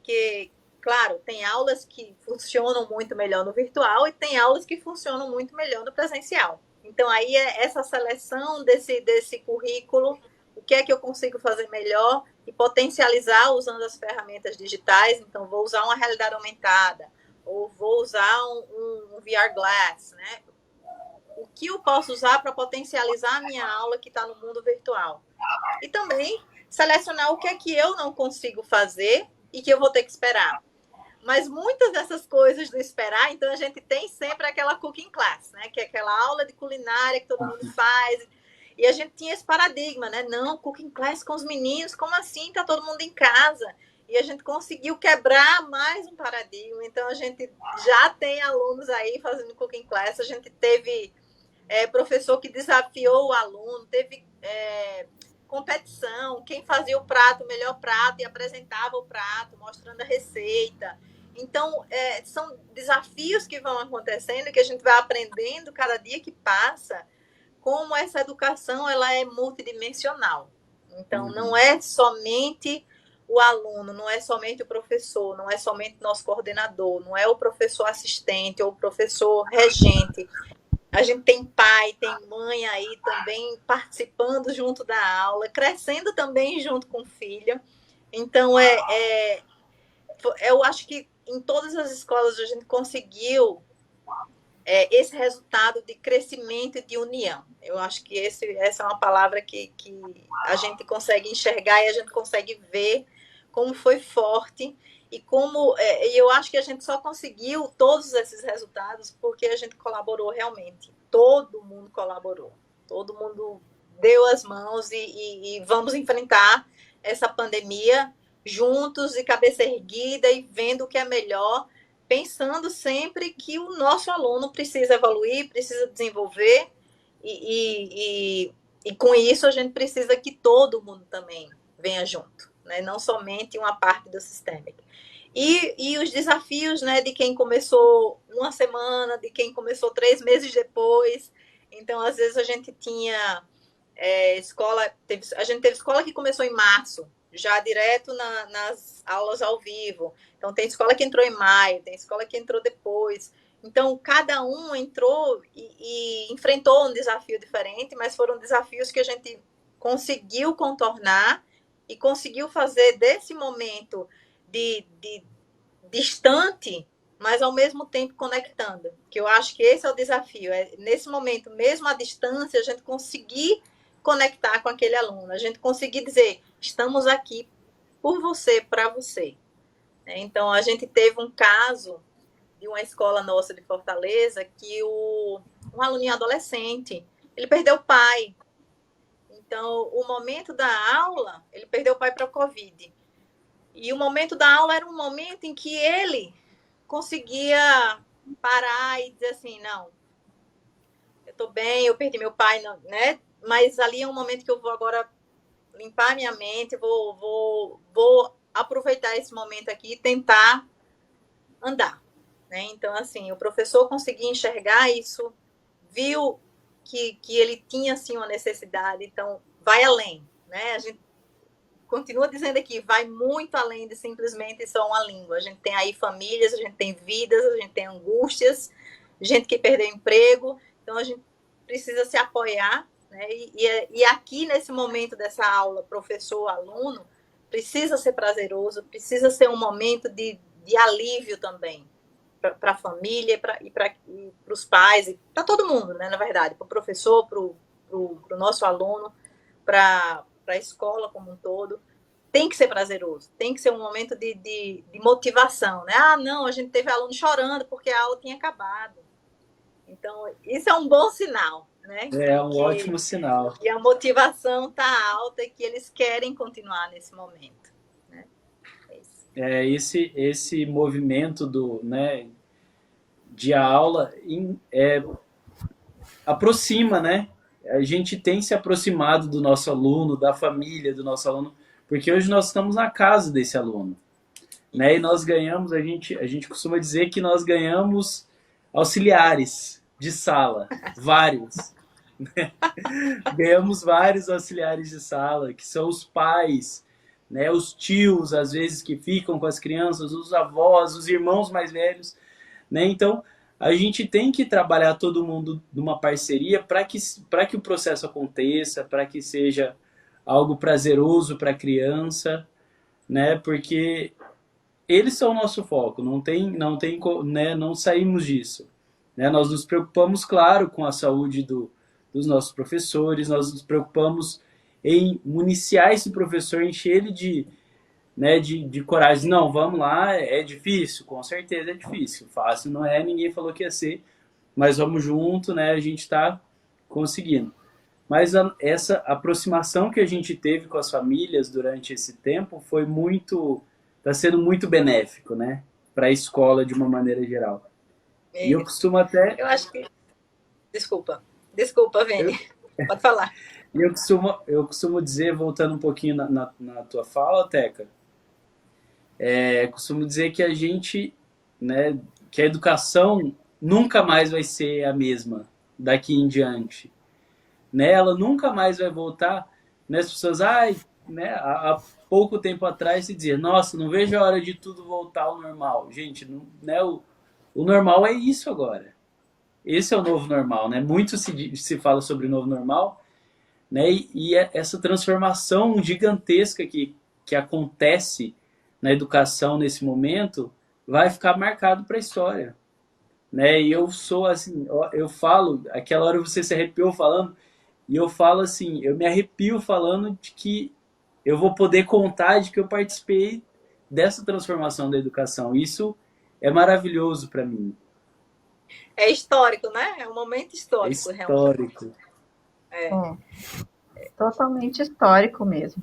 [SPEAKER 3] que, claro, tem aulas que funcionam muito melhor no virtual e tem aulas que funcionam muito melhor no presencial. Então, aí é essa seleção desse currículo, o que é que eu consigo fazer melhor e potencializar usando as ferramentas digitais. Então, vou usar uma realidade aumentada ou vou usar um VR Glass, né? O que eu posso usar para potencializar a minha aula que está no mundo virtual? E também selecionar o que é que eu não consigo fazer e que eu vou ter que esperar. Mas muitas dessas coisas do esperar, então a gente tem sempre aquela cooking class, né? Que é aquela aula de culinária que todo mundo faz. E a gente tinha esse paradigma, né? Não, cooking class com os meninos, como assim? Tá todo mundo em casa. E a gente conseguiu quebrar mais um paradigma. Então a gente já tem alunos aí fazendo cooking class. A gente teve professor que desafiou o aluno, teve competição, quem fazia o prato, o melhor prato, e apresentava o prato, mostrando a receita. Então, são desafios que vão acontecendo e que a gente vai aprendendo cada dia que passa, como essa educação ela é multidimensional. Então, não é somente o aluno, não é somente o professor, não é somente nosso coordenador, não é o professor assistente ou o professor regente. A gente tem pai, tem mãe aí também participando junto da aula, crescendo também junto com o filho. Então, eu acho que em todas as escolas a gente conseguiu esse resultado de crescimento e de união. Eu acho que essa é uma palavra que a gente consegue enxergar e a gente consegue ver como foi forte e e eu acho que a gente só conseguiu todos esses resultados porque a gente colaborou realmente. Todo mundo colaborou. Todo mundo deu as mãos e vamos enfrentar essa pandemia juntos, de cabeça erguida e vendo o que é melhor, pensando sempre que o nosso aluno precisa evoluir, precisa desenvolver e com isso a gente precisa que todo mundo também venha junto, né? Não somente uma parte do Systemic. E os desafios, né, de quem começou uma semana, de quem começou 3 meses depois. Então, às vezes, a gente tinha a gente teve escola que começou em março, já direto nas aulas ao vivo. Então, tem escola que entrou em maio, tem escola que entrou depois. Então, cada um entrou e enfrentou um desafio diferente, mas foram desafios que a gente conseguiu contornar e conseguiu fazer desse momento de distante, mas ao mesmo tempo conectando. Que eu acho que esse é o desafio. Nesse momento, mesmo à distância, a gente conseguir conectar com aquele aluno, a gente conseguir dizer, estamos aqui por você, para você. Então, a gente teve um caso de uma escola nossa de Fortaleza que um aluninho adolescente, ele perdeu o pai. Então, o momento da aula, ele perdeu o pai para o Covid. E o momento da aula era um momento em que ele conseguia parar e dizer assim, não, eu estou bem, eu perdi meu pai, né? Mas ali é um momento que eu vou agora limpar minha mente, vou aproveitar esse momento aqui e tentar andar, né? Então, assim, o professor conseguia enxergar isso, viu que ele tinha, assim, uma necessidade, então, vai além, né? A gente continua dizendo aqui, vai muito além de simplesmente só uma língua. A gente tem aí famílias, a gente tem vidas, a gente tem angústias, gente que perdeu emprego, então a gente precisa se apoiar, né? E aqui, nesse momento dessa aula, professor-aluno, precisa ser prazeroso, precisa ser um momento de alívio também para a família e para os pais, e para todo mundo, né, na verdade, para o professor, para o nosso aluno, para a escola como um todo. Tem que ser prazeroso, tem que ser um momento de motivação, né? Ah, não, a gente teve aluno chorando porque a aula tinha acabado. Então, isso é um bom sinal, né?
[SPEAKER 1] É um ótimo sinal.
[SPEAKER 3] E a motivação está alta e que eles querem continuar nesse momento. Né?
[SPEAKER 1] É esse movimento né, de aula aproxima, né? A gente tem se aproximado do nosso aluno, da família do nosso aluno, porque hoje nós estamos na casa desse aluno. Né? E nós ganhamos, a gente costuma dizer que nós ganhamos auxiliares de sala, vários. Né? Ganhamos vários auxiliares de sala, que são os pais, né? Os tios, às vezes, que ficam com as crianças, os avós, os irmãos mais velhos. Né? Então, a gente tem que trabalhar todo mundo numa parceria para que o processo aconteça, para que seja algo prazeroso para a criança, né? Porque eles são o nosso foco, né? Não saímos disso. Né? Nós nos preocupamos, claro, com a saúde dos nossos professores, nós nos preocupamos em municiar esse professor, encher ele né, de coragem. Não, vamos lá, é difícil, com certeza é difícil. Fácil não é, ninguém falou que ia ser, mas vamos junto, né? A gente está conseguindo. Mas essa aproximação que a gente teve com as famílias durante esse tempo está sendo muito benéfico, né? Para a escola de uma maneira geral. E eu costumo até...
[SPEAKER 3] Eu acho que... Desculpa, Vini. Pode falar.
[SPEAKER 1] E eu costumo dizer, voltando um pouquinho na tua fala, Teca, costumo dizer que a gente, né, que a educação nunca mais vai ser a mesma daqui em diante. Né? Ela nunca mais vai voltar, né? As pessoas, né, há pouco tempo atrás se dizia, nossa, não vejo a hora de tudo voltar ao normal. Gente, não, né, o normal é isso agora. Esse é o novo normal, né? Muito se fala sobre o novo normal, né? E essa transformação gigantesca que acontece na educação nesse momento vai ficar marcado para a história. Né? E eu sou assim, eu falo, aquela hora você se arrepiou falando, e eu falo assim, eu me arrepio falando de que eu vou poder contar de que eu participei dessa transformação da educação. Isso é maravilhoso para mim.
[SPEAKER 3] É histórico, né? É um momento histórico.
[SPEAKER 1] É histórico.
[SPEAKER 2] É totalmente histórico mesmo.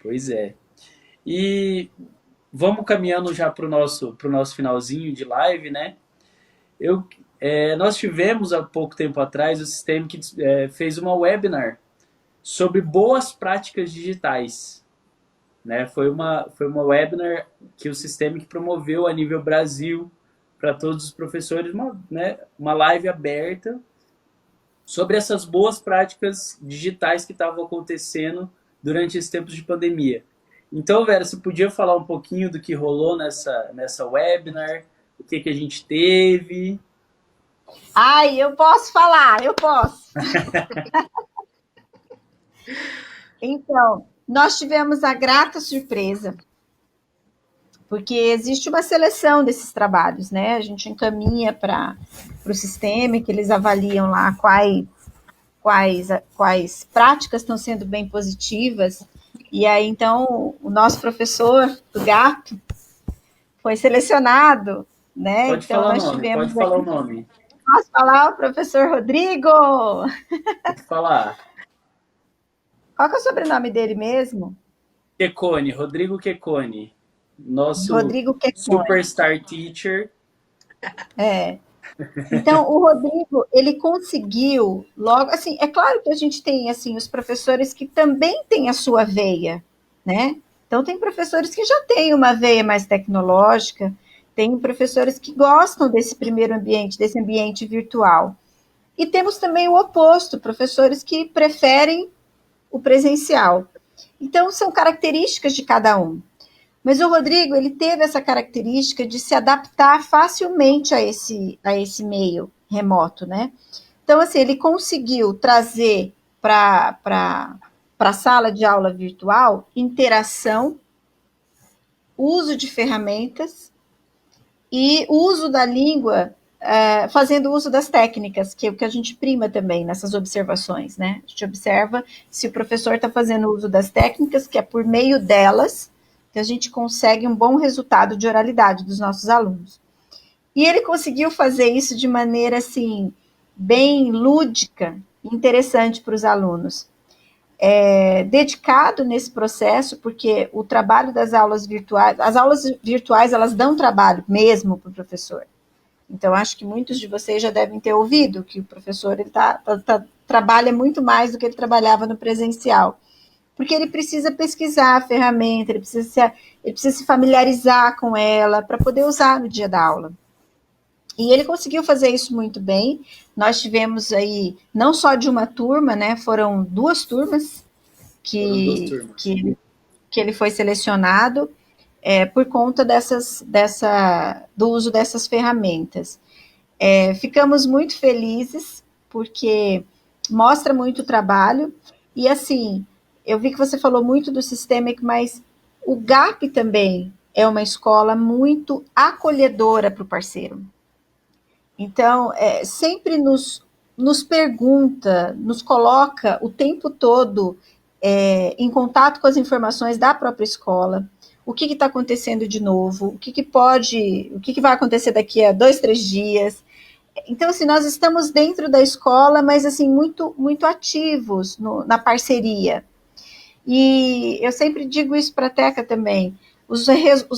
[SPEAKER 1] Pois é. E vamos caminhando já para o nosso finalzinho de live, né? Nós tivemos há pouco tempo atrás o sistema que fez uma webinar sobre boas práticas digitais. Né? Foi uma webinar que o sistema que promoveu a nível Brasil para todos os professores, uma live aberta sobre essas boas práticas digitais que estavam acontecendo durante esses tempos de pandemia. Então, Vera, você podia falar um pouquinho do que rolou nessa webinar, o que a gente teve?
[SPEAKER 2] Eu posso falar, eu posso. Então, nós tivemos a grata surpresa, porque existe uma seleção desses trabalhos, né? A gente encaminha para o sistema, que eles avaliam lá quais práticas estão sendo bem positivas. E aí, então, o nosso professor do GAP foi selecionado, né?
[SPEAKER 1] Pode
[SPEAKER 2] Então,
[SPEAKER 1] falar o
[SPEAKER 2] nós
[SPEAKER 1] nome,
[SPEAKER 2] tivemos
[SPEAKER 1] pode falar o
[SPEAKER 2] aqui.
[SPEAKER 1] nome.
[SPEAKER 2] Posso falar, o professor Rodrigo?
[SPEAKER 1] Pode falar.
[SPEAKER 2] Qual que é o sobrenome dele mesmo?
[SPEAKER 1] Quecone, Rodrigo Quecone. Nosso
[SPEAKER 2] Rodrigo Quecone.
[SPEAKER 1] superstar teacher.
[SPEAKER 2] É. Então, o Rodrigo, ele conseguiu logo, assim, é claro que a gente tem, assim, os professores que também têm a sua veia, né? Então, tem professores que já têm uma veia mais tecnológica, tem professores que gostam desse primeiro ambiente, desse ambiente virtual. E temos também o oposto, professores que preferem o presencial. Então, são características de cada um. Mas o Rodrigo, ele teve essa característica de se adaptar facilmente a esse meio remoto, né? Então, assim, ele conseguiu trazer para a sala de aula virtual interação, uso de ferramentas e uso da língua, fazendo uso das técnicas, que é o que a gente prima também nessas observações, né? A gente observa se o professor está fazendo uso das técnicas, que é por meio delas que a gente consegue um bom resultado de oralidade dos nossos alunos. E ele conseguiu fazer isso de maneira assim bem lúdica, interessante para os alunos. Dedicado nesse processo, porque o trabalho das aulas virtuais, as aulas virtuais, elas dão trabalho mesmo para o professor. Então, acho que muitos de vocês já devem ter ouvido que o professor ele trabalha muito mais do que ele trabalhava no presencial, porque ele precisa pesquisar a ferramenta, ele precisa se familiarizar com ela para poder usar no dia da aula. E ele conseguiu fazer isso muito bem. Nós tivemos aí, não só de uma turma, né? Foram duas turmas
[SPEAKER 1] Foram duas
[SPEAKER 2] que,
[SPEAKER 1] turmas.
[SPEAKER 2] que, que ele foi selecionado por conta do uso dessas ferramentas. Ficamos muito felizes, porque mostra muito trabalho. E assim, eu vi que você falou muito do Systemic, mas o GAP também é uma escola muito acolhedora para o parceiro. Então, sempre nos pergunta, nos coloca o tempo todo em contato com as informações da própria escola, o que está acontecendo de novo, o que vai acontecer daqui a 2, 3 dias. Então, assim, nós estamos dentro da escola, mas assim, muito, muito ativos na parceria. E eu sempre digo isso para a Teca também. Os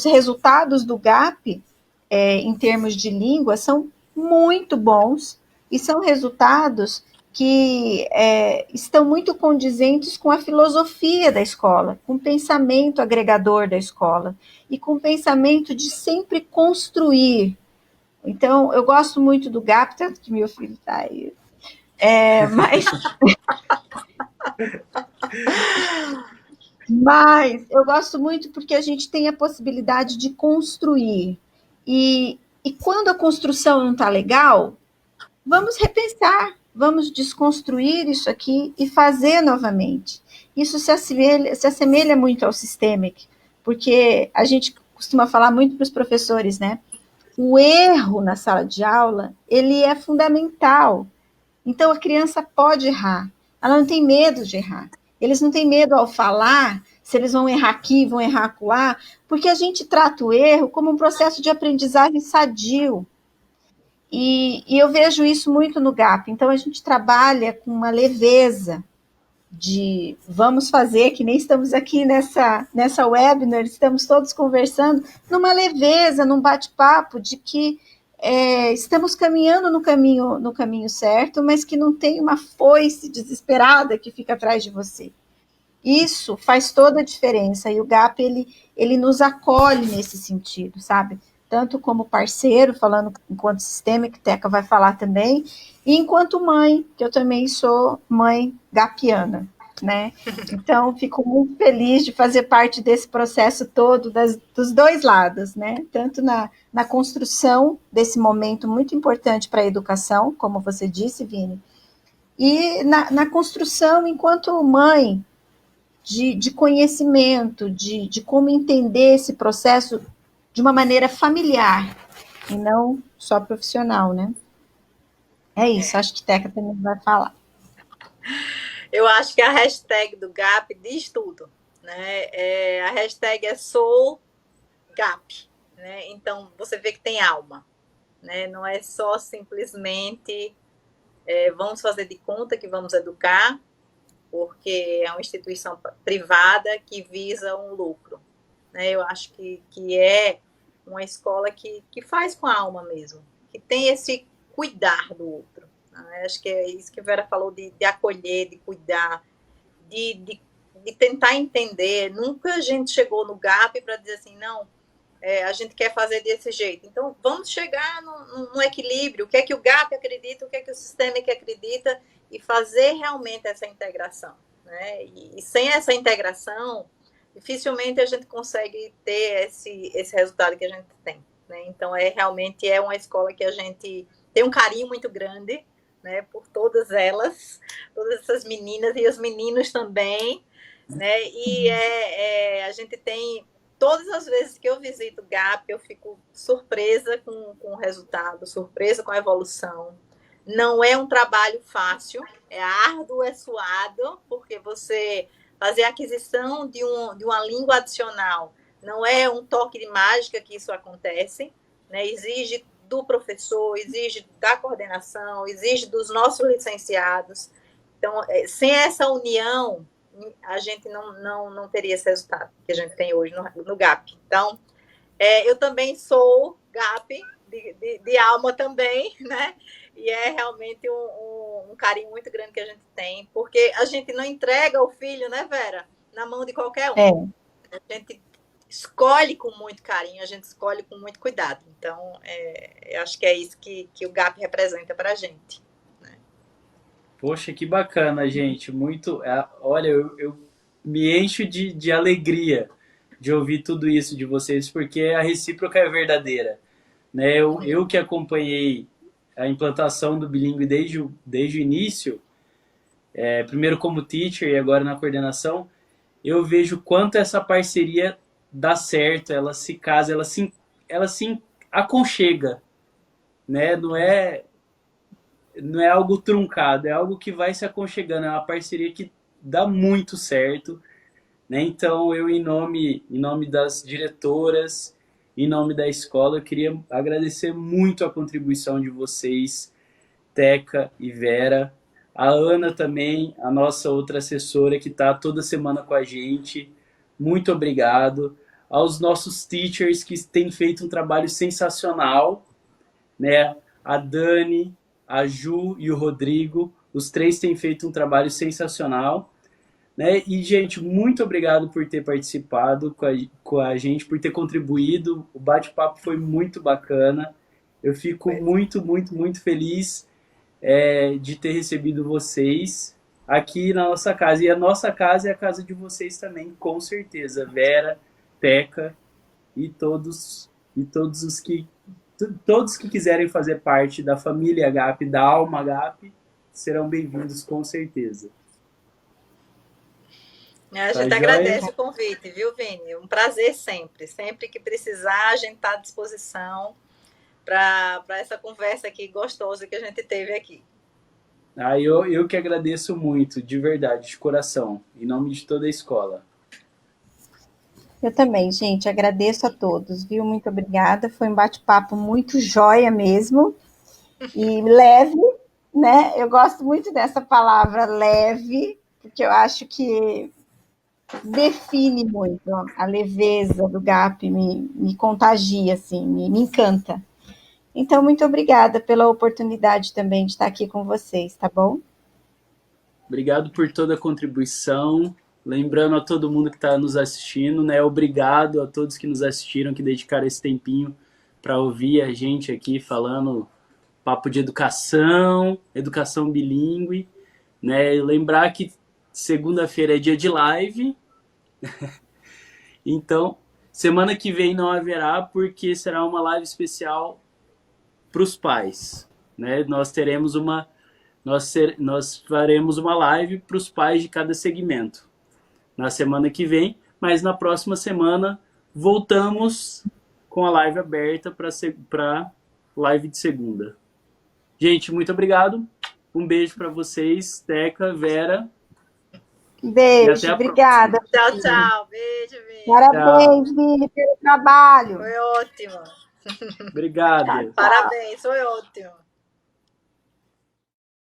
[SPEAKER 2] resultados do GAP, em termos de língua, são muito bons e são resultados que estão muito condizentes com a filosofia da escola, com o pensamento agregador da escola e com o pensamento de sempre construir. Então, eu gosto muito do GAP, tanto que meu filho está aí. Mas eu gosto muito porque a gente tem a possibilidade de construir. E quando a construção não está legal, vamos repensar, vamos desconstruir isso aqui e fazer novamente. Isso se assemelha muito ao Systemic, porque a gente costuma falar muito para os professores, né? O erro na sala de aula, ele é fundamental. Então a criança pode errar, ela não tem medo de errar. Eles não têm medo ao falar, se eles vão errar aqui, vão errar acolá, porque a gente trata o erro como um processo de aprendizagem sadio. E eu vejo isso muito no GAP. Então a gente trabalha com uma leveza de vamos fazer, que nem estamos aqui nessa webinar, estamos todos conversando, numa leveza, num bate-papo de que estamos caminhando no caminho certo, mas que não tem uma foice desesperada que fica atrás de você. Isso faz toda a diferença, e o GAP, ele nos acolhe nesse sentido, sabe? Tanto como parceiro, falando enquanto sistema, que Teca vai falar também, e enquanto mãe, que eu também sou mãe gapiana, né? Então, fico muito feliz de fazer parte desse processo todo, dos dois lados, né? Tanto na construção desse momento muito importante para a educação, como você disse, Vini, e na construção enquanto mãe, de conhecimento, de como entender esse processo de uma maneira familiar e não só profissional, né? É isso, acho que Teca também vai falar.
[SPEAKER 3] Eu acho que a hashtag do GAP diz tudo, né? A hashtag é SouGAP, né? Então, você vê que tem alma, né? Não é só simplesmente vamos fazer de conta que vamos educar, porque é uma instituição privada que visa um lucro, né? Eu acho que é uma escola que faz com a alma mesmo, que tem esse cuidar do outro, né? Acho que é isso que a Vera falou, de acolher, de cuidar, de tentar entender. Nunca a gente chegou no GAP para dizer assim, não, a gente quer fazer desse jeito. Então, vamos chegar no equilíbrio. O que é que o GAP acredita, o que é que o sistema acredita, e fazer realmente essa integração, né? E sem essa integração, dificilmente a gente consegue ter esse resultado que a gente tem, né? Então, realmente é uma escola que a gente tem um carinho muito grande, né, por todas elas, todas essas meninas e os meninos também, né? E a gente tem, todas as vezes que eu visito o GAP, eu fico surpresa com o resultado, surpresa com a evolução. Não é um trabalho fácil, é árduo, é suado, porque você fazer a aquisição de uma língua adicional não é um toque de mágica que isso acontece, né? Exige do professor, exige da coordenação, exige dos nossos licenciados. Então, sem essa união, a gente não teria esse resultado que a gente tem hoje no GAP. Então, eu também sou GAP, de alma também, né? E é realmente um carinho muito grande que a gente tem, porque a gente não entrega o filho, né, Vera, na mão de qualquer um. A gente escolhe com muito carinho, a gente escolhe com muito cuidado. Então, eu acho que é isso que o GAP representa para a gente. Né?
[SPEAKER 1] Poxa, que bacana, gente. Muito. Olha, eu me encho de alegria de ouvir tudo isso de vocês, porque a recíproca é verdadeira. Né? Eu que acompanhei a implantação do bilíngue desde o início, primeiro como teacher e agora na coordenação, eu vejo quanto essa parceria dá certo, ela se casa, ela se aconchega, né? Não é algo truncado, é algo que vai se aconchegando, é uma parceria que dá muito certo, né? Então, eu, em nome das diretoras, em nome da escola, eu queria agradecer muito a contribuição de vocês, Teca e Vera, a Ana também, a nossa outra assessora que está toda semana com a gente. Muito obrigado. Aos nossos teachers que têm feito um trabalho sensacional, né? A Dani, a Ju e o Rodrigo, os três têm feito um trabalho sensacional, né? E, gente, muito obrigado por ter participado com a gente, por ter contribuído. O bate-papo foi muito bacana. Eu fico muito, muito, muito feliz de ter recebido vocês aqui na nossa casa. E a nossa casa é a casa de vocês também, com certeza. Vera, Teca e todos os que todos que quiserem fazer parte da família GAP, da Alma GAP, serão bem-vindos com certeza.
[SPEAKER 3] A gente agradece o convite, viu, Vini? Um prazer sempre. Sempre que precisar, a gente está à disposição para essa conversa aqui gostosa que a gente teve aqui.
[SPEAKER 1] Eu que agradeço muito, de verdade, de coração, em nome de toda a escola.
[SPEAKER 2] Eu também, gente, agradeço a todos, viu? Muito obrigada. Foi um bate-papo muito joia mesmo e leve, né? Eu gosto muito dessa palavra leve, porque eu acho que define muito a leveza do GAP, me contagia, assim, me encanta. Então, muito obrigada pela oportunidade também de estar aqui com vocês, tá bom?
[SPEAKER 1] Obrigado por toda a contribuição. Lembrando a todo mundo que está nos assistindo, né? Obrigado a todos que nos assistiram, que dedicaram esse tempinho para ouvir a gente aqui falando papo de educação bilíngue, né? E lembrar que segunda-feira é dia de live, então semana que vem não haverá, porque será uma live especial para os pais, né? Nós faremos uma live para os pais de cada segmento na semana que vem, mas na próxima semana voltamos com a live aberta para live de segunda. Gente, muito obrigado. Um beijo para vocês, Teca, Vera.
[SPEAKER 2] Beijo, obrigada.
[SPEAKER 3] Tchau, tchau. Beijo, Vini.
[SPEAKER 2] Parabéns, Vini, pelo trabalho.
[SPEAKER 3] Foi ótimo.
[SPEAKER 1] Obrigado.
[SPEAKER 3] Parabéns, foi ótimo.